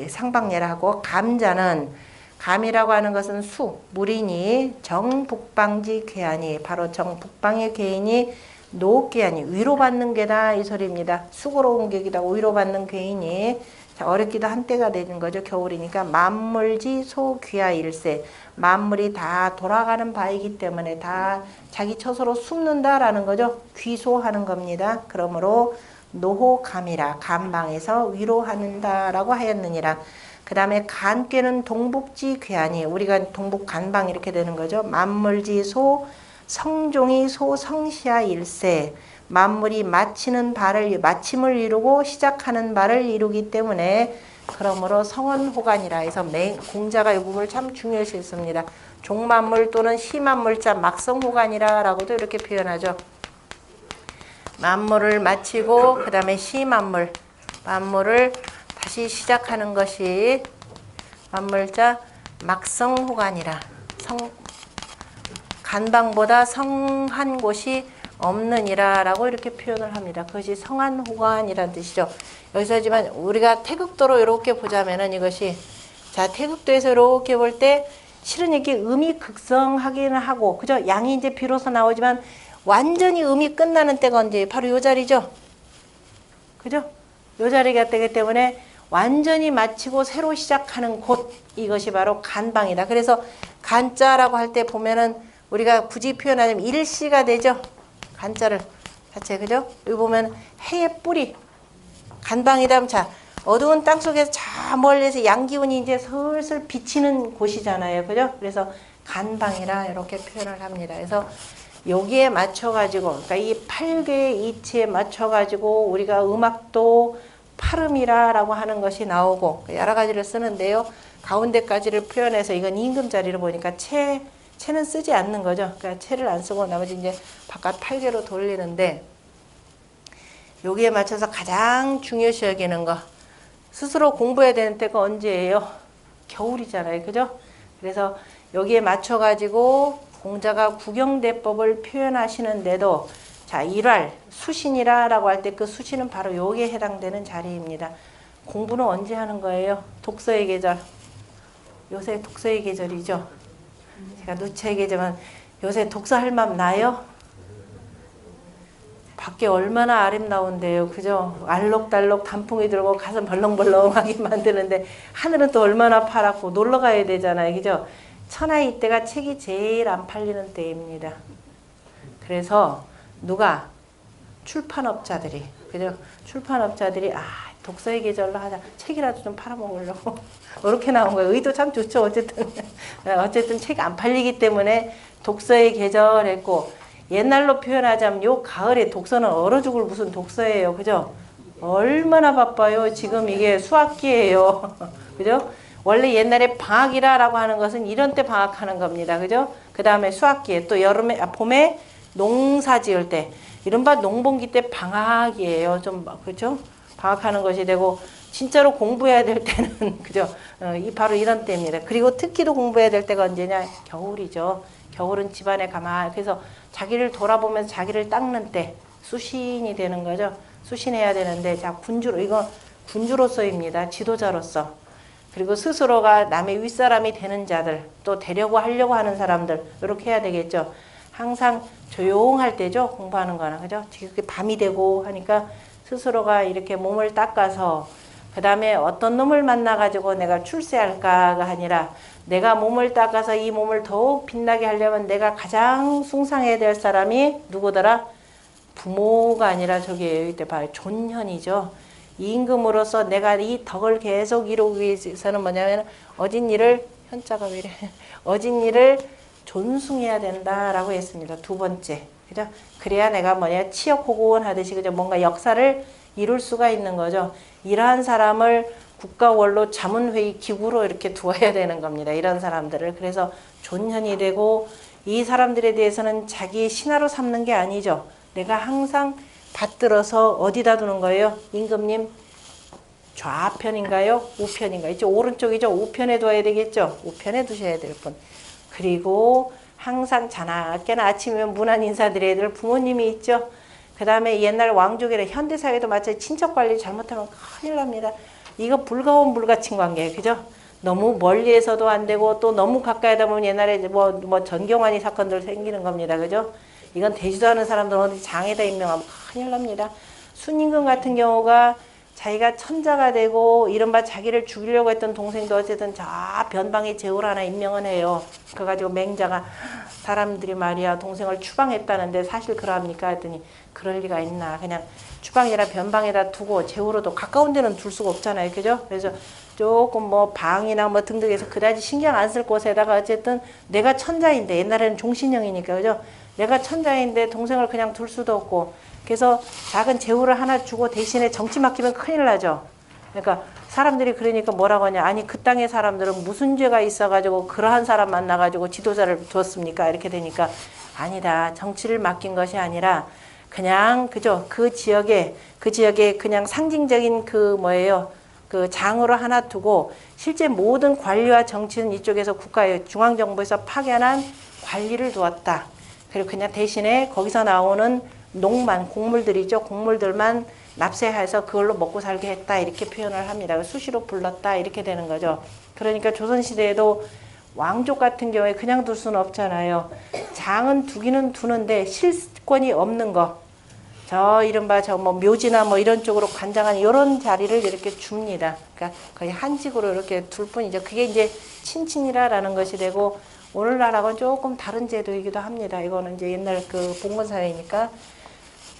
S1: 상방례라고 감자는 감이라고 하는 것은 수 물이니 정북방지 괴하니 바로 정북방의 괴인이 노괴하니 위로받는 괴다 이 소리입니다. 수고로운 격이다 위로받는 괴인이 자, 어렵기도 한때가 되는 거죠. 겨울이니까 만물지 소귀하 일세 만물이 다 돌아가는 바이기 때문에 다 자기 처소로 숨는다라는 거죠. 귀소하는 겁니다. 그러므로 노호감이라 감방에서 위로하는다라고 하였느니라. 그 다음에 간괴는 동북지 괴하니 우리가 동북 간방 이렇게 되는 거죠. 만물지 소 성종이 소 성시하 일세 만물이 마침을 이루고 시작하는 바를 이루기 때문에 그러므로 성언호간이라 해서 공자가 이 부분을 참 중요시 했습니다. 종만물 또는 시만물자 막성호간이라 라고도 이렇게 표현하죠. 만물을 마치고 그 다음에 시만물 만물을 다시 시작하는 것이 만물자 막성호간이라 간방보다 성한 곳이 없느니라 라고 이렇게 표현을 합니다. 그것이 성한호간이라는 뜻이죠. 여기서 하지만 우리가 태극도로 이렇게 보자면은 이것이 자 태극도에서 이렇게 볼 때 실은 이게 음이 극성하기는 하고 그죠? 양이 이제 비로소 나오지만 완전히 음이 끝나는 때가 언제 바로 요 자리죠. 그죠? 요 자리가 되기 때문에 완전히 마치고 새로 시작하는 곳 이것이 바로 간방이다. 그래서 간자라고 할 때 보면은 우리가 굳이 표현하자면 일시가 되죠. 간자를 자체 그죠? 여기 보면 해의 뿌리 간방이라면 자 어두운 땅 속에서 저 멀리서 양기운이 이제 슬슬 비치는 곳이잖아요. 그죠? 그래서 간방이라 이렇게 표현을 합니다. 그래서 여기에 맞춰가지고 그러니까 이 8개의 이치에 맞춰가지고 우리가 음악도 파름이라라고 하는 것이 나오고 여러 가지를 쓰는데요. 가운데까지를 표현해서 이건 임금자리를 보니까 채는 쓰지 않는 거죠. 그러니까 채를 안 쓰고 나머지 이제 바깥 8개로 돌리는데 여기에 맞춰서 가장 중요시 여기는 거 스스로 공부해야 되는 때가 언제예요? 겨울이잖아요. 그죠? 그래서 여기에 맞춰가지고 공자가 구경대법을 표현하시는데도 자 일활 수신이라 라고 할 때 그 수신은 바로 여기에 해당되는 자리입니다. 공부는 언제 하는 거예요? 독서의 계절. 요새 독서의 계절이죠. 제가 누차 얘기하지만 요새 독서할 맘 나요? 밖에 얼마나 아름다운데요. 그죠? 알록달록 단풍이 들고 가슴 벌렁벌렁하게 만드는데 하늘은 또 얼마나 파랗고 놀러 가야 되잖아요. 그죠? 천하의 이때가 책이 제일 안 팔리는 때입니다. 그래서 누가? 출판업자들이 그죠? 출판업자들이 독서의 계절로 하자. 책이라도 좀 팔아먹으려고 이렇게 나온 거예요. 의도 참 좋죠. 어쨌든 책이 안 팔리기 때문에 독서의 계절 했고 옛날로 표현하자면 요 가을에 독서는 얼어 죽을 무슨 독서예요. 그죠? 얼마나 바빠요. 지금 이게 수학기예요. 그죠? 원래 옛날에 방학이라고 하는 것은 이런 때 방학하는 겁니다. 그죠? 그 다음에 수학기에 또 여름에 봄에 농사 지을 때 이른바 농번기 때 방학이에요. 좀 그죠? 방학하는 것이 되고 진짜로 공부해야 될 때는 그죠? 바로 이런 때입니다. 그리고 특히도 공부해야 될 때가 언제냐? 겨울이죠. 겨울은 집안에 가만히 그래서 자기를 돌아보면서 자기를 닦는 때 수신이 되는 거죠. 수신해야 되는데 자 군주로 이거 군주로서입니다. 지도자로서 그리고 스스로가 남의 윗사람이 되는 자들 또 되려고 하려고 하는 사람들 이렇게 해야 되겠죠. 항상 조용할 때죠. 공부하는 거는 그죠. 지금 밤이 되고 하니까 스스로가 이렇게 몸을 닦아서 그 다음에 어떤 놈을 만나가지고 내가 출세할까가 아니라 내가 몸을 닦아서 이 몸을 더욱 빛나게 하려면 내가 가장 숭상해야 될 사람이 누구더라? 부모가 아니라 저기 이때 봐요. 존현이죠. 임금으로서 내가 이 덕을 계속 이루기 위해서는 뭐냐면 어진 이를 현자가 왜 이래? 어진 이를 존숭해야 된다라고 했습니다. 두 번째. 그죠? 그래야 내가 뭐냐? 치역호고원 하듯이 그죠? 뭔가 역사를 이룰 수가 있는 거죠. 이러한 사람을 국가원로 자문회의 기구로 이렇게 두어야 되는 겁니다. 이런 사람들을. 그래서 존현이 되고 이 사람들에 대해서는 자기 신하로 삼는 게 아니죠. 내가 항상 받들어서 어디다 두는 거예요? 임금님 좌편인가요? 우편인가요? 이제 오른쪽이죠. 우편에 둬야 되겠죠. 우편에 두셔야 될 분. 그리고 항상 자나깨나 아침이면 문안 인사드려야 될 부모님이 있죠. 그 다음에 옛날 왕족이라 현대사회도 마찬가지 친척관리 잘못하면 큰일 납니다. 이거 불가운 불가침 관계, 그죠? 너무 멀리에서도 안 되고 또 너무 가까이 하다 보면 옛날에 뭐 전경환이 사건들 생기는 겁니다. 그죠? 이건 되지도 않은 사람들 어디 장에다 임명하면 큰일 납니다. 순임금 같은 경우가 자기가 천자가 되고 이른바 자기를 죽이려고 했던 동생도 어쨌든 저 변방에 제후를 하나 임명은 해요. 그래가지고 맹자가 사람들이 말이야 동생을 추방했다는데 사실 그러합니까? 했더니 그럴 리가 있나. 그냥 추방이라 변방에다 두고 제후로도 가까운 데는 둘 수가 없잖아요. 그죠? 그래서 조금 뭐 방이나 뭐 등등해서 그다지 신경 안 쓸 곳에다가 어쨌든 내가 천자인데 옛날에는 종신형이니까 그죠? 내가 천자인데 동생을 그냥 둘 수도 없고 그래서 작은 제후를 하나 주고 대신에 정치 맡기면 큰일 나죠. 그러니까 사람들이 그러니까 뭐라고 하냐. 아니 그 땅의 사람들은 무슨 죄가 있어가지고 그러한 사람 만나가지고 지도자를 두었습니까? 이렇게 되니까 아니다. 정치를 맡긴 것이 아니라 그냥 그죠. 그 지역에 그냥 상징적인 그 뭐예요. 그 장으로 하나 두고 실제 모든 관리와 정치는 이쪽에서 국가의 중앙정부에서 파견한 관리를 두었다. 그리고 그냥 대신에 거기서 나오는 농만, 곡물들이죠. 곡물들만 납세해서 그걸로 먹고 살게 했다. 이렇게 표현을 합니다. 수시로 불렀다. 이렇게 되는 거죠. 그러니까 조선시대에도 왕족 같은 경우에 그냥 둘 수는 없잖아요. 장은 두기는 두는데 실권이 없는 거. 저 이른바 저 뭐 묘지나 뭐 이런 쪽으로 관장한 이런 자리를 이렇게 줍니다. 그러니까 거의 한직으로 이렇게 둘 뿐이죠. 그게 이제 친친이라라는 것이 되고 오늘날하고는 조금 다른 제도이기도 합니다. 이거는 이제 옛날 그 봉건사회니까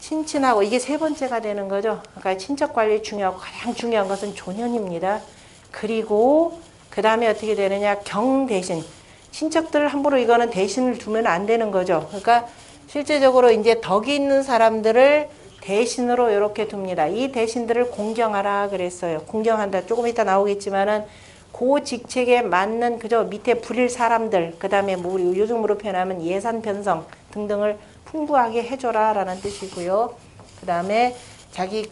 S1: 친친하고 이게 세 번째가 되는 거죠. 그러니까 친척 관리 중요하고 가장 중요한 것은 존현입니다. 그리고 그 다음에 어떻게 되느냐 경 대신 친척들 함부로 이거는 대신을 두면 안 되는 거죠. 그러니까 실제적으로 이제 덕이 있는 사람들을 대신으로 이렇게 둡니다. 이 대신들을 공경하라 그랬어요. 공경한다. 조금 이따 나오겠지만은 그 직책에 맞는 그저 밑에 부릴 사람들, 그 다음에 뭐 우리 요즘으로 표현하면 예산 편성 등등을 풍부하게 해줘라라는 뜻이고요. 그 다음에 자기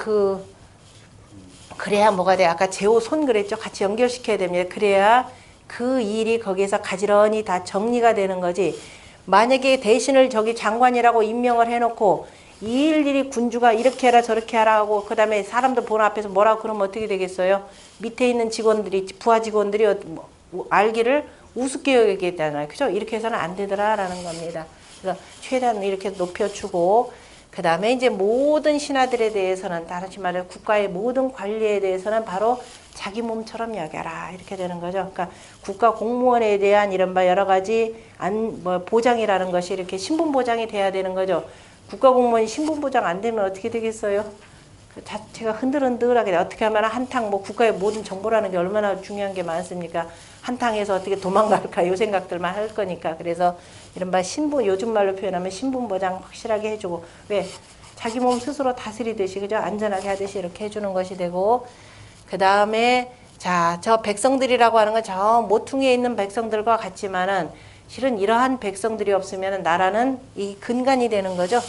S1: 그래야 뭐가 돼? 아까 제호 손 그랬죠? 같이 연결시켜야 됩니다. 그래야 그 일이 거기에서 가지런히 다 정리가 되는 거지. 만약에 대신을 저기 장관이라고 임명을 해놓고 이 일일이 군주가 이렇게 해라 저렇게 하라 하고 그 다음에 사람들 보는 앞에서 뭐라고 그러면 어떻게 되겠어요? 밑에 있는 직원들이 부하 직원들이 알기를 우습게 여기겠잖아요. 그죠? 이렇게 해서는 안 되더라라는 겁니다. 그래서 최대한 이렇게 높여주고 그 다음에 이제 모든 신하들에 대해서는 다시 말해 국가의 모든 관리에 대해서는 바로 자기 몸처럼 여겨라 이렇게 되는 거죠. 그러니까 국가 공무원에 대한 이른바 여러 가지 보장이라는 것이 이렇게 신분 보장이 돼야 되는 거죠. 국가 공무원이 신분 보장 안 되면 어떻게 되겠어요? 그 자체가 흔들흔들하게 어떻게 하면 한탕 뭐 국가의 모든 정보라는 게 얼마나 중요한 게 많습니까? 한탕에서 어떻게 도망갈까 요 생각들만 할 거니까 그래서 이른바 신분 요즘 말로 표현하면 신분 보장 확실하게 해주고 왜 자기 몸 스스로 다스리듯이 그죠 안전하게 하듯이 이렇게 해주는 것이 되고 그 다음에 자 저 백성들이라고 하는 건 저 모퉁이에 있는 백성들과 같지만은 실은 이러한 백성들이 없으면 나라는 이 근간이 되는 거죠.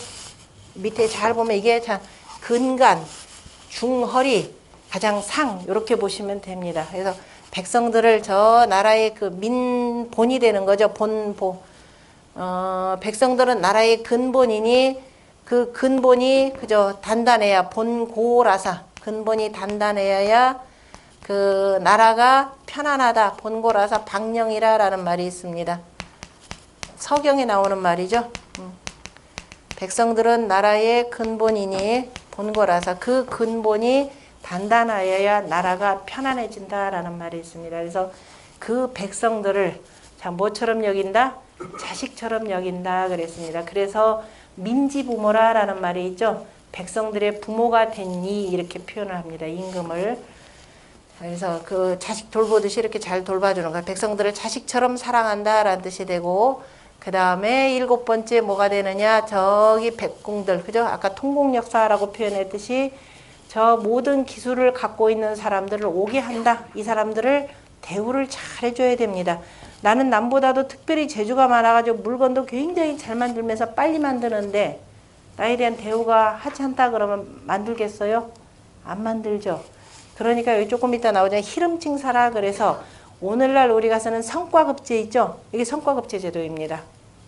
S1: 밑에 잘 보면 이게 자 근간, 중허리, 가장 상 이렇게 보시면 됩니다. 그래서 백성들을 저 나라의 그 민본이 되는 거죠. 본보. 백성들은 나라의 근본이니 그 근본이 그저 단단해야 본고라사 근본이 단단해야 그 나라가 편안하다. 본고라사 방령이라라는 말이 있습니다. 서경에 나오는 말이죠. 백성들은 나라의 근본이니 본고라사 그 근본이 단단하여야 나라가 편안해진다라는 말이 있습니다. 그래서 그 백성들을 자, 뭐처럼 여긴다? 자식처럼 여긴다 그랬습니다. 그래서 민지부모라라는 말이 있죠. 백성들의 부모가 됐니 이렇게 표현을 합니다. 임금을. 그래서 그 자식 돌보듯이 이렇게 잘 돌봐주는 거야. 백성들을 자식처럼 사랑한다라는 뜻이 되고, 그 다음에 7번째 뭐가 되느냐? 저기 백궁들, 그죠? 아까 통공역사라고 표현했듯이 저 모든 기술을 갖고 있는 사람들을 오게 한다. 이 사람들을 대우를 잘 해줘야 됩니다. 나는 남보다도 특별히 재주가 많아가지고 물건도 굉장히 잘 만들면서 빨리 만드는데 나에 대한 대우가 하지 않다 그러면 만들겠어요? 안 만들죠. 그러니까 여기 조금 이따 나오잖아요. 희름칭사라 그래서 오늘날 우리가 쓰는 성과급제 있죠? 이게 성과급제 제도입니다.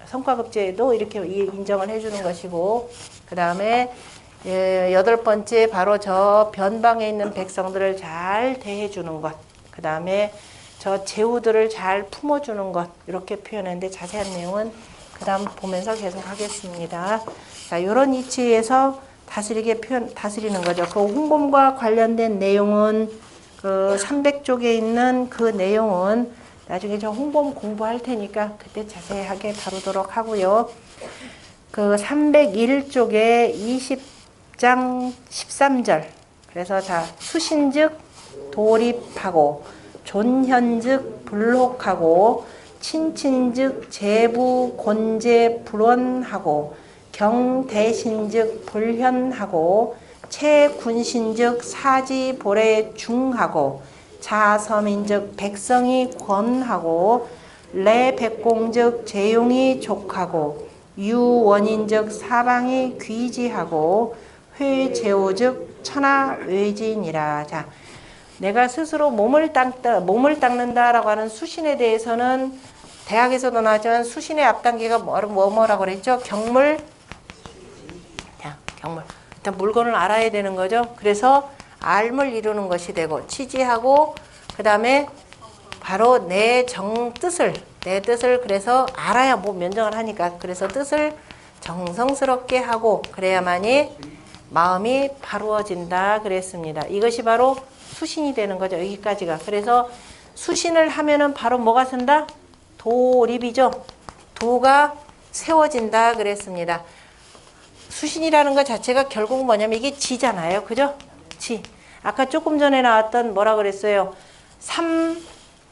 S1: 성과급제도 이렇게 인정을 해주는 것이고, 그 다음에 8번째 바로 저 변방에 있는 백성들을 잘 대해주는 것, 그 다음에 저 제후들을 잘 품어주는 것, 이렇게 표현했는데 자세한 내용은 그 다음 보면서 계속 하겠습니다. 자, 이런 이치에서 다스리는 거죠. 그 홍범과 관련된 내용은 그 300쪽에 있는 그 내용은 나중에 저 홍범 공부할 테니까 그때 자세하게 다루도록 하고요. 그 301쪽에 20장 13절. 그래서 자, 수신즉 돌입하고, 존현즉 불혹하고, 친친즉 제부 곤제 불원하고, 경대신즉 불현하고, 채군신즉 사지 보례 중하고, 자서민즉 백성이 권하고, 레백공즉 재용이 족하고, 유원인즉 사방이 귀지하고, 회제오즉 천하외진이라. 자, 내가 스스로 몸을 닦는다라고 하는 수신에 대해서는 대학에서도 나왔지만 수신의 앞단계가 뭐라고 그랬죠? 경물. 자, 경물. 일단 물건을 알아야 되는 거죠. 그래서 알물 이루는 것이 되고, 취지하고, 그 다음에 바로 내 뜻을 그래서 알아야 뭐 면정을 하니까, 그래서 뜻을 정성스럽게 하고 그래야만이 마음이 바루어진다 그랬습니다. 이것이 바로 수신이 되는 거죠. 여기까지가. 그래서 수신을 하면은 바로 뭐가 쓴다? 도립이죠. 도가 세워진다 그랬습니다. 수신이라는 것 자체가 결국 뭐냐면 이게 지잖아요. 그죠? 지. 아까 조금 전에 나왔던 뭐라 그랬어요?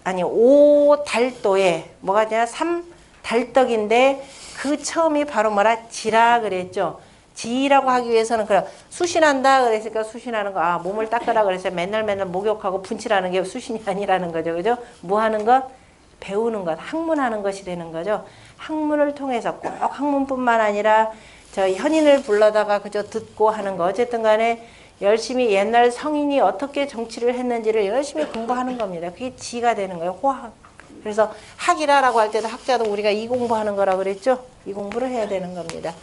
S1: 5달도에 뭐가 되냐? 3달떡인데 그 처음이 바로 뭐라? 지라 그랬죠. 지라고 하기 위해서는 그래 수신한다 그랬으니까 수신하는 거, 몸을 닦으라 그랬어요. 맨날 목욕하고 분칠하는 게 수신이 아니라는 거죠. 그죠? 뭐 하는 것? 배우는 것, 학문하는 것이 되는 거죠. 학문을 통해서 꼭 학문뿐만 아니라 저 현인을 불러다가 그저 듣고 하는 거, 어쨌든 간에 열심히 옛날 성인이 어떻게 정치를 했는지를 열심히 공부하는 겁니다. 그게 지가 되는 거예요. 호학. 그래서 학이라고 할 때도 학자도 우리가 이 공부하는 거라고 그랬죠. 이 공부를 해야 되는 겁니다.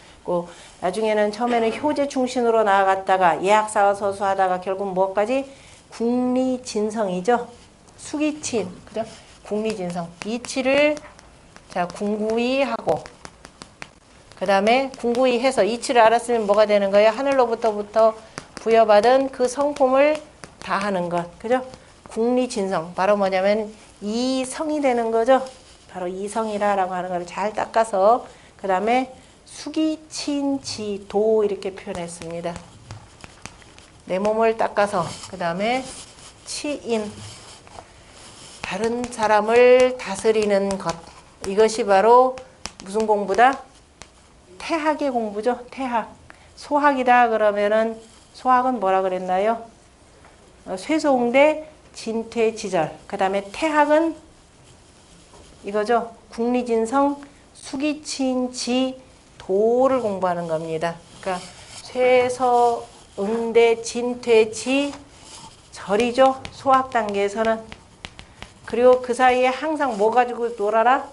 S1: 나중에는 처음에는 효제 충신으로 나아갔다가 예학사와 서수하다가 결국 무엇까지? 국리진성이죠. 수기친, 그죠? 국리진성. 이치를 자 궁구히 하고, 그 다음에 궁구히 해서 이치를 알았으면 뭐가 되는 거예요? 하늘로부터 부여받은 그 성품을 다하는 것, 그죠? 국리진성. 바로 뭐냐면 이성이 되는 거죠. 바로 이성이라고 하는 걸 잘 닦아서, 그 다음에 수기친지도 이렇게 표현했습니다. 내 몸을 닦아서, 그 다음에 치인, 다른 사람을 다스리는 것. 이것이 바로 무슨 공부다? 태학의 공부죠. 태학. 소학이다 그러면은 소학은 뭐라 그랬나요? 쇠소홍대 진퇴지절. 그 다음에 태학은 이거죠. 국리진성 수기친지 도를 공부하는 겁니다. 그러니까 쇠서응대 진퇴지 절이죠. 소학 단계에서는. 그리고 그 사이에 항상 뭐 가지고 놀아라?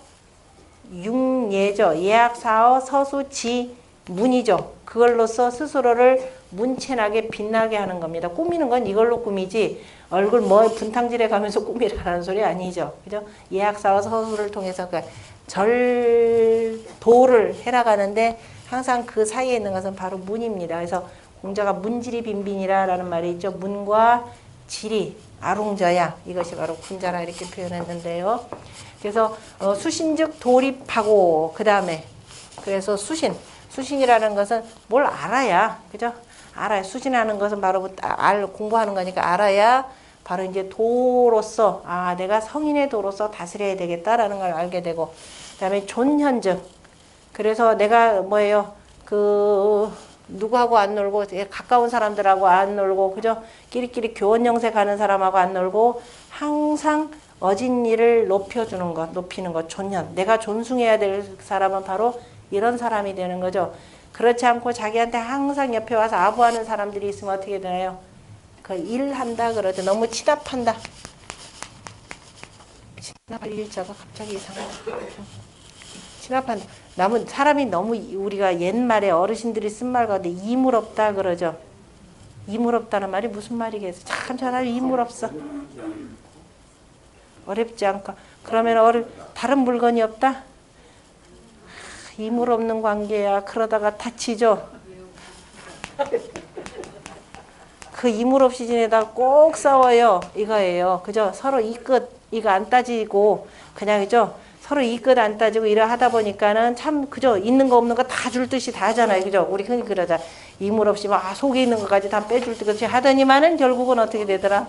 S1: 육예죠. 예학사어 서수지 문이죠. 그걸로써 스스로를 문채나게 빛나게 하는 겁니다. 꾸미는 건 이걸로 꾸미지 얼굴 뭐 분탕질해 가면서 꾸미라는 소리 아니죠. 그죠? 예학사어 서수를 통해서 절도를 해나가는데 항상 그 사이에 있는 것은 바로 문입니다. 그래서 공자가 문지리 빈빈이라라는 말이 있죠. 문과 지리, 아롱저야. 이것이 바로 군자라 이렇게 표현했는데요. 그래서 수신즉 도립하고 그 다음에 그래서 수신이라는 것은 뭘 알아야 그죠? 알아야 수신하는 것은 바로 공부하는 거니까 알아야 바로 이제 도로서 내가 성인의 도로서 다스려야 되겠다라는 걸 알게 되고 그다음에 존현즉 그래서 내가 뭐예요? 누구하고 안 놀고 가까운 사람들하고 안 놀고 그죠? 끼리끼리 교원 영세 가는 사람하고 안 놀고 항상 어진 일을 높이는 것 존현. 내가 존숭해야 될 사람은 바로 이런 사람이 되는 거죠. 그렇지 않고 자기한테 항상 옆에 와서 아부하는 사람들이 있으면 어떻게 되나요? 그 일한다 그러죠. 너무 치답한다. 치답할 일자가 갑자기 이상하다. 치납한다. 사람이 너무 우리가 옛말에 어르신들이 쓴 말 가운데 이물없다 그러죠. 이물없다는 말이 무슨 말이겠어? 참 사람이 이물없어. 어렵지 않고. 그러면 다른 물건이 없다? 이물없는 관계야. 그러다가 다치죠. 그 이물 없이 지내다가 꼭 싸워요. 이거예요. 그죠? 서로 이거 안 따지고 그냥 그죠? 서로 이끝 안 따지고 이래 하다 보니까는 참 그죠? 있는 거 없는 거 다 줄 듯이 다 하잖아요. 그죠? 우리 흔히 그러자. 이물 없이 막 속에 있는 것까지 다 빼줄 듯이 하더니만은 결국은 어떻게 되더라?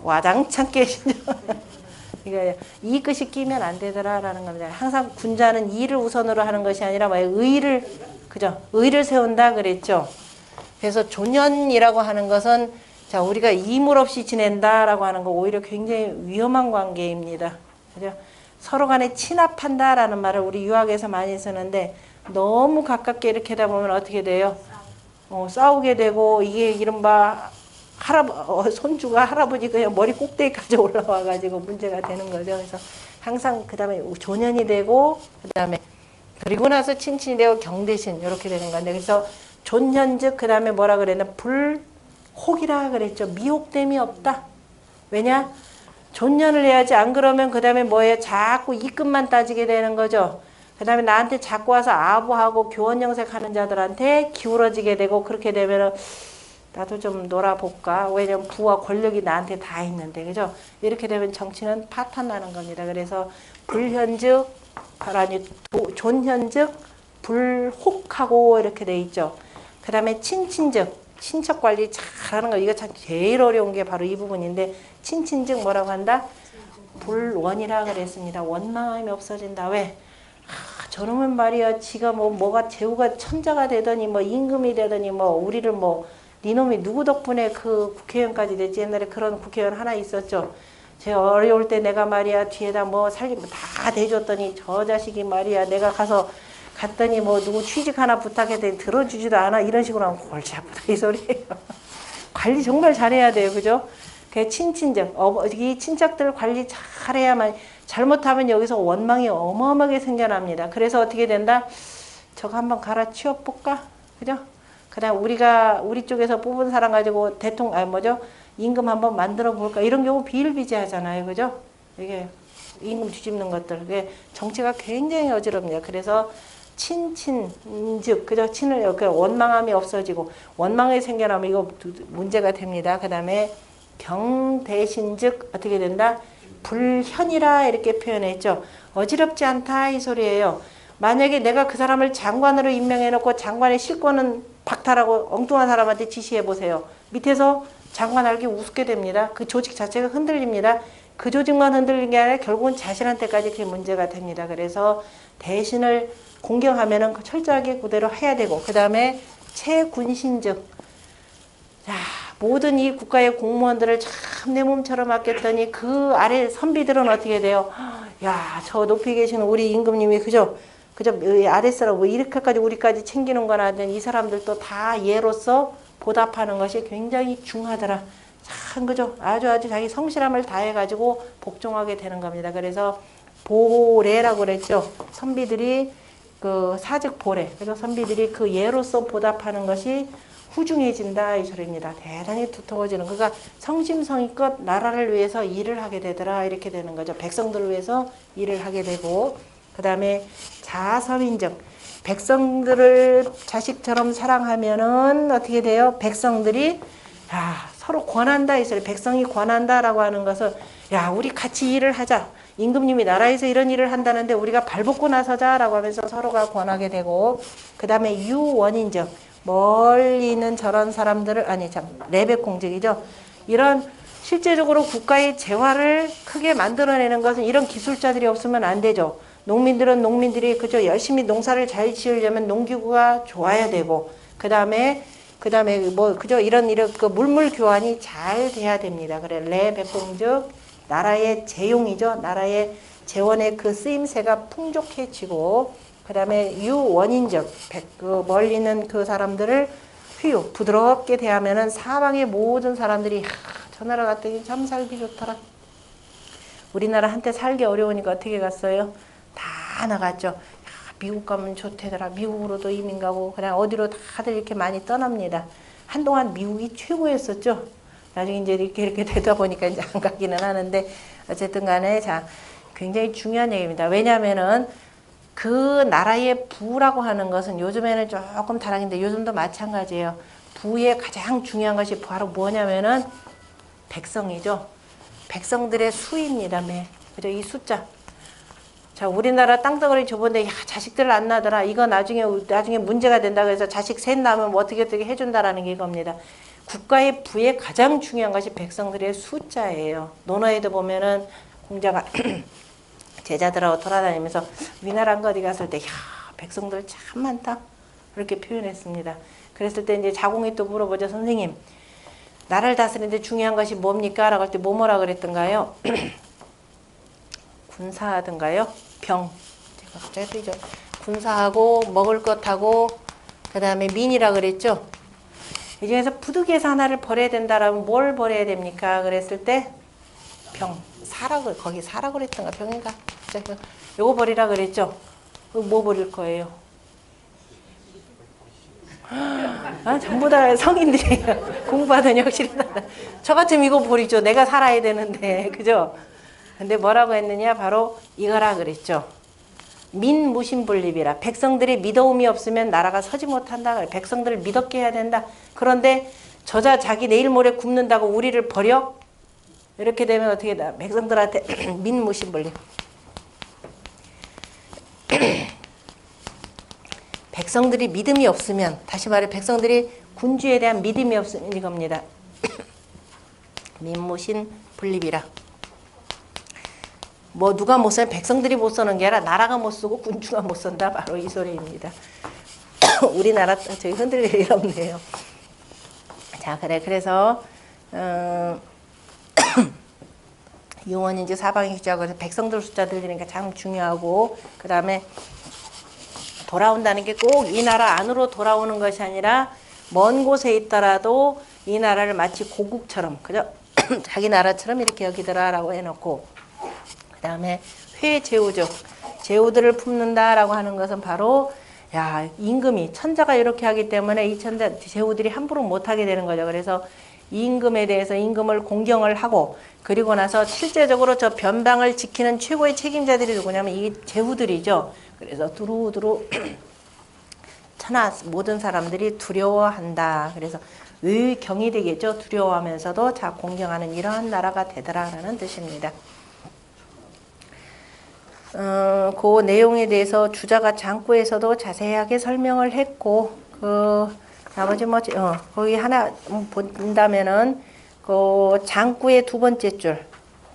S1: 와장창 깨지죠. 이거 이 끝이 끼면 안 되더라라는 겁니다. 항상 군자는 이를 우선으로 하는 것이 아니라 의를 그죠? 의를 세운다 그랬죠. 그래서 존현이라고 하는 것은 자 우리가 이물 없이 지낸다라고 하는 거 오히려 굉장히 위험한 관계입니다. 그죠? 서로 간에 친합한다라는 말을 우리 유학에서 많이 쓰는데 너무 가깝게 이렇게 하다 보면 어떻게 돼요? 싸우게 되고 이게 이른바 손주가 할아버지 그냥 머리 꼭대기까지 올라와가지고 문제가 되는 거죠. 그래서 항상 그 다음에 조년이 되고 그 다음에 그리고 나서 친친이 되고 경대신 이렇게 되는 건데 그래서 존현즉 그 다음에 뭐라 그랬나 불혹이라 그랬죠. 미혹됨이 없다. 왜냐? 존년을 해야지 안 그러면 그 다음에 뭐예요? 자꾸 이 끝만 따지게 되는 거죠. 그 다음에 나한테 자꾸 와서 아부하고 교원영색하는 자들한테 기울어지게 되고 그렇게 되면은 나도 좀 놀아볼까? 왜냐면 부와 권력이 나한테 다 있는데 그죠? 이렇게 되면 정치는 파탄나는 겁니다. 그래서 불현즉 존현즉 불혹하고 이렇게 돼 있죠. 그 다음에 친친즉 친척 관리 잘하는 거 이거 참 제일 어려운 게 바로 이 부분인데 친친즉 뭐라고 한다? 불원이라 그랬습니다. 원망함이 없어진다. 왜? 저놈은 말이야 지가 뭐가 제후가 천자가 되더니 뭐 임금이 되더니 뭐 우리를 니놈이 누구 덕분에 그 국회의원까지 됐지. 옛날에 그런 국회의원 하나 있었죠. 제 어려울 때 내가 말이야 뒤에다 살림 다 대줬더니 저 자식이 말이야 내가 갔더니 누구 취직 하나 부탁했더니 들어주지도 않아. 이런 식으로 하면 골치 아프다 이 소리예요. 관리 정말 잘해야 돼요. 그죠? 그 친친적 이 친척들 관리 잘해야만 잘못하면 여기서 원망이 어마어마하게 생겨납니다. 그래서 어떻게 된다? 저거 한번 갈아치워 볼까? 그죠? 그다음 우리 쪽에서 뽑은 사람 가지고 임금 한번 만들어 볼까? 이런 경우 비일비재하잖아요. 그죠? 이게 임금 뒤집는 것들. 이게 정치가 굉장히 어지럽니다. 그래서 친친즉 그죠? 친을 원망함이 없어지고 원망이 생겨나면 이거 문제가 됩니다. 그다음에 경대신즉 어떻게 된다? 불현이라 이렇게 표현했죠. 어지럽지 않다 이 소리예요. 만약에 내가 그 사람을 장관으로 임명해 놓고 장관의 실권은 박탈하고 엉뚱한 사람한테 지시해 보세요. 밑에서 장관 알기 우습게 됩니다. 그 조직 자체가 흔들립니다. 그 조직만 흔들린 게 아니라 결국은 자신한테까지 그게 문제가 됩니다. 그래서 대신을 공경하면은 철저하게 그대로 해야 되고 그 다음에 채군신즉 모든 이 국가의 공무원들을 참 내 몸처럼 아꼈더니 그 아래 선비들은 어떻게 돼요? 야, 저 높이 계시는 우리 임금님이 그저 아랫사람 이렇게까지 우리까지 챙기는 거나 이 사람들도 다 예로서 보답하는 것이 굉장히 중하더라. 참 그죠? 아주 자기 성실함을 다해가지고 복종하게 되는 겁니다. 그래서 보례라고 그랬죠. 선비들이 그 사직 보례. 그래서 선비들이 그 예로서 보답하는 것이 후중해진다 이 소리입니다. 대단히 두터워지는. 그러니까 성심성의껏 나라를 위해서 일을 하게 되더라 이렇게 되는 거죠. 백성들을 위해서 일을 하게 되고 그 다음에 자서민즉 백성들을 자식처럼 사랑하면은 어떻게 돼요? 백성들이 서로 권한다 이 소리. 백성이 권한다라고 하는 것은 야 우리 같이 일을 하자. 임금님이 나라에서 이런 일을 한다는데 우리가 발벗고 나서자라고 하면서 서로가 권하게 되고 그 다음에 유원인적 멀리 있는 저런 사람들을 레베공적이죠. 이런 실제적으로 국가의 재화를 크게 만들어내는 것은 이런 기술자들이 없으면 안 되죠. 농민들은 농민들이 그저 열심히 농사를 잘 지으려면 농기구가 좋아야 되고 그 다음에 뭐 그저 이런 그 물물 교환이 잘 돼야 됩니다. 그래 레백공적 나라의 재용이죠. 나라의 재원의 그 쓰임새가 풍족해지고 그 다음에 유원인적 그 멀리는 그 사람들을 부드럽게 대하면은 사방의 모든 사람들이 저 나라 갔더니 참 살기 좋더라. 우리나라 한때 살기 어려우니까 어떻게 갔어요? 다 나갔죠. 미국 가면 좋대더라. 미국으로도 이민 가고 그냥 어디로 다들 이렇게 많이 떠납니다. 한동안 미국이 최고였었죠. 나중에 이제 이렇게 되다 보니까 이제 안 가기는 하는데 어쨌든 간에 굉장히 중요한 얘기입니다. 왜냐하면은 그 나라의 부라고 하는 것은 요즘에는 조금 다른데 요즘도 마찬가지예요. 부의 가장 중요한 것이 바로 뭐냐면은 백성이죠. 백성들의 수입니다. 그죠? 이 숫자. 자, 우리나라 땅덩어리 좁은데 자식들 안 나더라. 이거 나중에 문제가 된다 그래서 자식 셋 낳으면 뭐 어떻게 해준다라는 게 이겁니다. 국가의 부의 가장 중요한 것이 백성들의 숫자예요. 논어에도 보면은 공자가 제자들하고 돌아다니면서 위나라인가 어디 갔을 때 백성들 참 많다. 그렇게 표현했습니다. 그랬을 때 이제 자공이 또 물어보죠. 선생님, 나라를 다스리는데 중요한 것이 뭡니까? 라고 할 때 뭐라 그랬던가요? 군사하던가요? 병. 제가 갑자기 뜨죠. 군사하고 먹을 것하고 그 다음에 민이라 그랬죠. 이 중에서 부득이해서 하나를 버려야 된다라면 뭘 버려야 됩니까? 그랬을 때 병. 거기 사라 그랬던가 병인가? 요거 버리라 그랬죠. 뭐 버릴 거예요? 전부 다 성인들이에요. 공부하더니 확실히 저 같으면 이거 버리죠. 내가 살아야 되는데 그죠? 근데 뭐라고 했느냐? 바로 이거라 그랬죠. 민무신분립이라. 백성들이 믿어움이 없으면 나라가 서지 못한다. 백성들을 믿었게 해야 된다. 그런데 저자 자기 내일 모레 굶는다고 우리를 버려? 이렇게 되면 어떻게 돼? 백성들한테 민무신분립. 백성들이 믿음이 없으면, 다시 말해 백성들이 군주에 대한 믿음이 없으면 이겁니다. 민무신분립이라. 뭐 누가 못 써요? 백성들이 못 쓰는 게 아니라 나라가 못 쓰고 군주가 못 쓴다. 바로 이 소리입니다. 우리나라 저희 흔들릴 일 없네요. 자, 그래서 유원인지 사방의 휴자고 해서 백성들 숫자 들리니까 참 중요하고 그 다음에 돌아온다는 게 꼭 이 나라 안으로 돌아오는 것이 아니라 먼 곳에 있더라도 이 나라를 마치 고국처럼 그죠? 자기 나라처럼 이렇게 여기더라라고 해놓고 그 다음에 회제후적 제후들을 품는다라고 하는 것은 바로 임금이 천자가 이렇게 하기 때문에 이 천자 제후들이 함부로 못하게 되는 거죠. 그래서 임금에 대해서 임금을 공경을 하고 그리고 나서 실제적으로 저 변방을 지키는 최고의 책임자들이 누구냐면 이 제후들이죠. 그래서 두루두루 천하 모든 사람들이 두려워한다. 그래서 의경이 되겠죠. 두려워하면서도 공경하는 이러한 나라가 되더라라는 뜻입니다. 그 내용에 대해서 주자가 장구에서도 자세하게 설명을 했고 나머지 거기 하나 본다면은 그 장구의 두 번째 줄,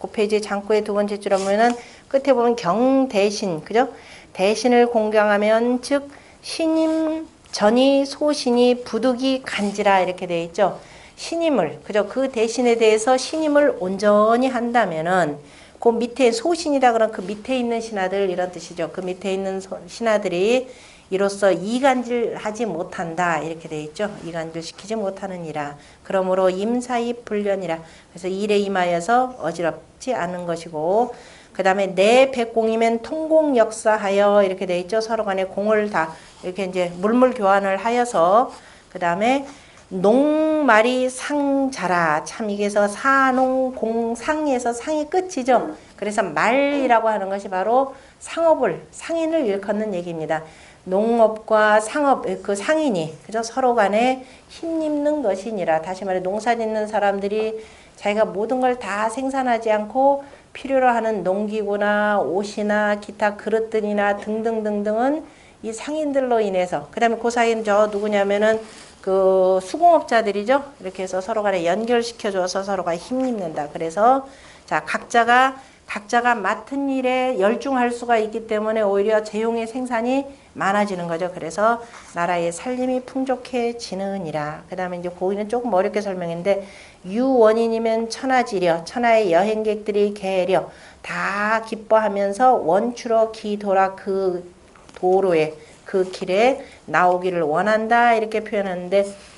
S1: 그 페이지 장구의 두 번째 줄 하면은 끝에 보면 경대신, 그죠? 대신을 공경하면 즉 신임 전이 소신이 부득이 간지라 이렇게 되어 있죠. 신임을 그죠? 그 대신에 대해서 신임을 온전히 한다면은 그 밑에 소신이라 그런 그 밑에 있는 신하들 이런 뜻이죠. 그 밑에 있는 신하들이 이로써 이간질하지 못한다 이렇게 되어 있죠. 이간질시키지 못하느니라. 그러므로 임사이 불련이라. 그래서 일에 임하여서 어지럽지 않은 것이고 그 다음에 내 백공이면 통공역사하여 이렇게 되어 있죠. 서로 간에 공을 다 이렇게 이제 물물 교환을 하여서 그 다음에 농말이 상자라. 참 이게서 사농공상에서 상이 끝이죠. 그래서 말이라고 하는 것이 바로 상인을 일컫는 얘기입니다. 농업과 상업, 그 상인이 그죠? 서로 간에 힘입는 것이니라. 다시 말해 농사 짓는 사람들이 자기가 모든 걸 다 생산하지 않고 필요로 하는 농기구나 옷이나 기타 그릇들이나 등등등등은 이 상인들로 인해서, 그 다음에 그 사이는 저 누구냐면은 그 수공업자들이죠. 이렇게 해서 서로 간에 연결시켜줘서 서로가 힘입는다. 그래서 자, 각자가 맡은 일에 열중할 수가 있기 때문에 오히려 재용의 생산이 많아지는 거죠. 그래서 나라의 살림이 풍족해지느니라. 그 다음에 이제 거기는 조금 어렵게 설명했는데, 유원인이면 천하지려, 천하의 여행객들이 계려 다 기뻐하면서 원추로 기도라, 그 도로에 그 길에 나오기를 원한다, 이렇게 표현하는데,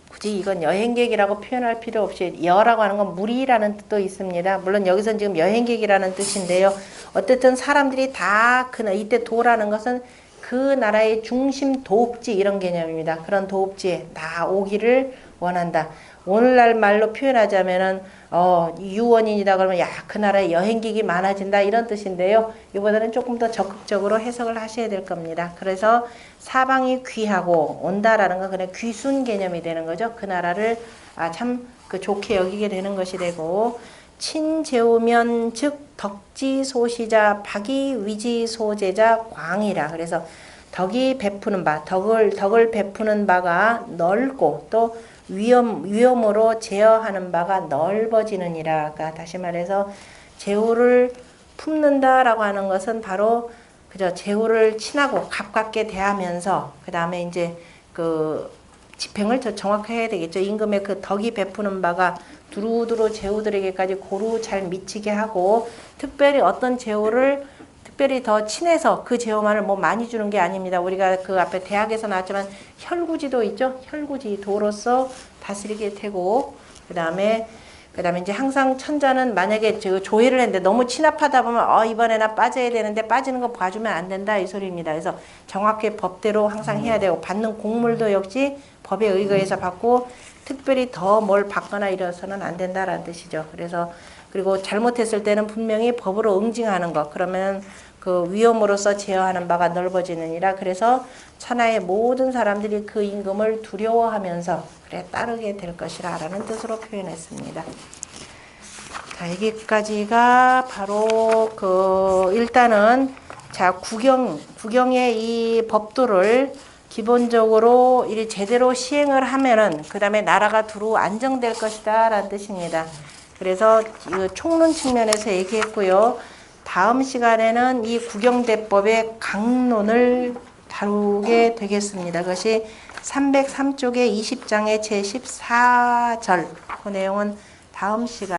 S1: 굳이 이건 여행객이라고 표현할 필요 없이 여라고 하는 건 무리라는 뜻도 있습니다. 물론 여기서는 지금 여행객이라는 뜻인데요. 어쨌든 사람들이 다 이때 도라는 것은 그 나라의 중심 도읍지 이런 개념입니다. 그런 도읍지에 다 오기를 원한다. 오늘날 말로 표현하자면은 유원인이다 그러면 야, 그 나라에 여행객이 많아진다 이런 뜻인데요. 이보다는 조금 더 적극적으로 해석을 하셔야 될 겁니다. 그래서 사방이 귀하고 온다라는 건 그냥 귀순 개념이 되는 거죠. 그 나라를 참 그 좋게 여기게 되는 것이 되고, 친재우면 즉 덕지소시자 박이위지소재자 광이라. 그래서 덕이 베푸는 바, 덕을 베푸는 바가 넓고 또 위험으로 제어하는 바가 넓어지느니라. 그러니까 다시 말해서 제후를 품는다라고 하는 것은 바로 그저 제후를 친하고 가깝게 대하면서, 그 다음에 이제 그 집행을 더 정확하게 해야 되겠죠. 임금의 그 덕이 베푸는 바가 두루두루 제후들에게까지 고루 잘 미치게 하고, 특별히 어떤 제후를 특별히 더 친해서 그 제후만을 뭐 많이 주는 게 아닙니다. 우리가 그 앞에 대학에서 나왔지만 혈구지도 있죠. 혈구지 도로서 다스리게 되고, 그 다음에 이제 항상 천자는 만약에 조회를 했는데 너무 친합하다 보면 이번에 나 빠져야 되는데 빠지는 거 봐주면 안 된다 이 소리입니다. 그래서 정확히 법대로 항상 해야 되고, 받는 곡물도 역시 법에 의거해서 받고, 특별히 더 뭘 받거나 이래서는 안 된다라는 뜻이죠. 그래서 그리고 잘못했을 때는 분명히 법으로 응징하는 것, 그러면 그 위험으로서 제어하는 바가 넓어지느니라. 그래서 천하의 모든 사람들이 그 임금을 두려워하면서 그래 따르게 될 것이라 라는 뜻으로 표현했습니다. 자, 여기까지가 바로 일단은 자, 국영의 이 법도를 기본적으로 이 제대로 시행을 하면은 그 다음에 나라가 두루 안정될 것이다 라는 뜻입니다. 그래서 총론 측면에서 얘기했고요. 다음 시간에는 이 국영대법의 강론을 다루게 되겠습니다. 그것이 303쪽의 20장의 제14절, 그 내용은 다음 시간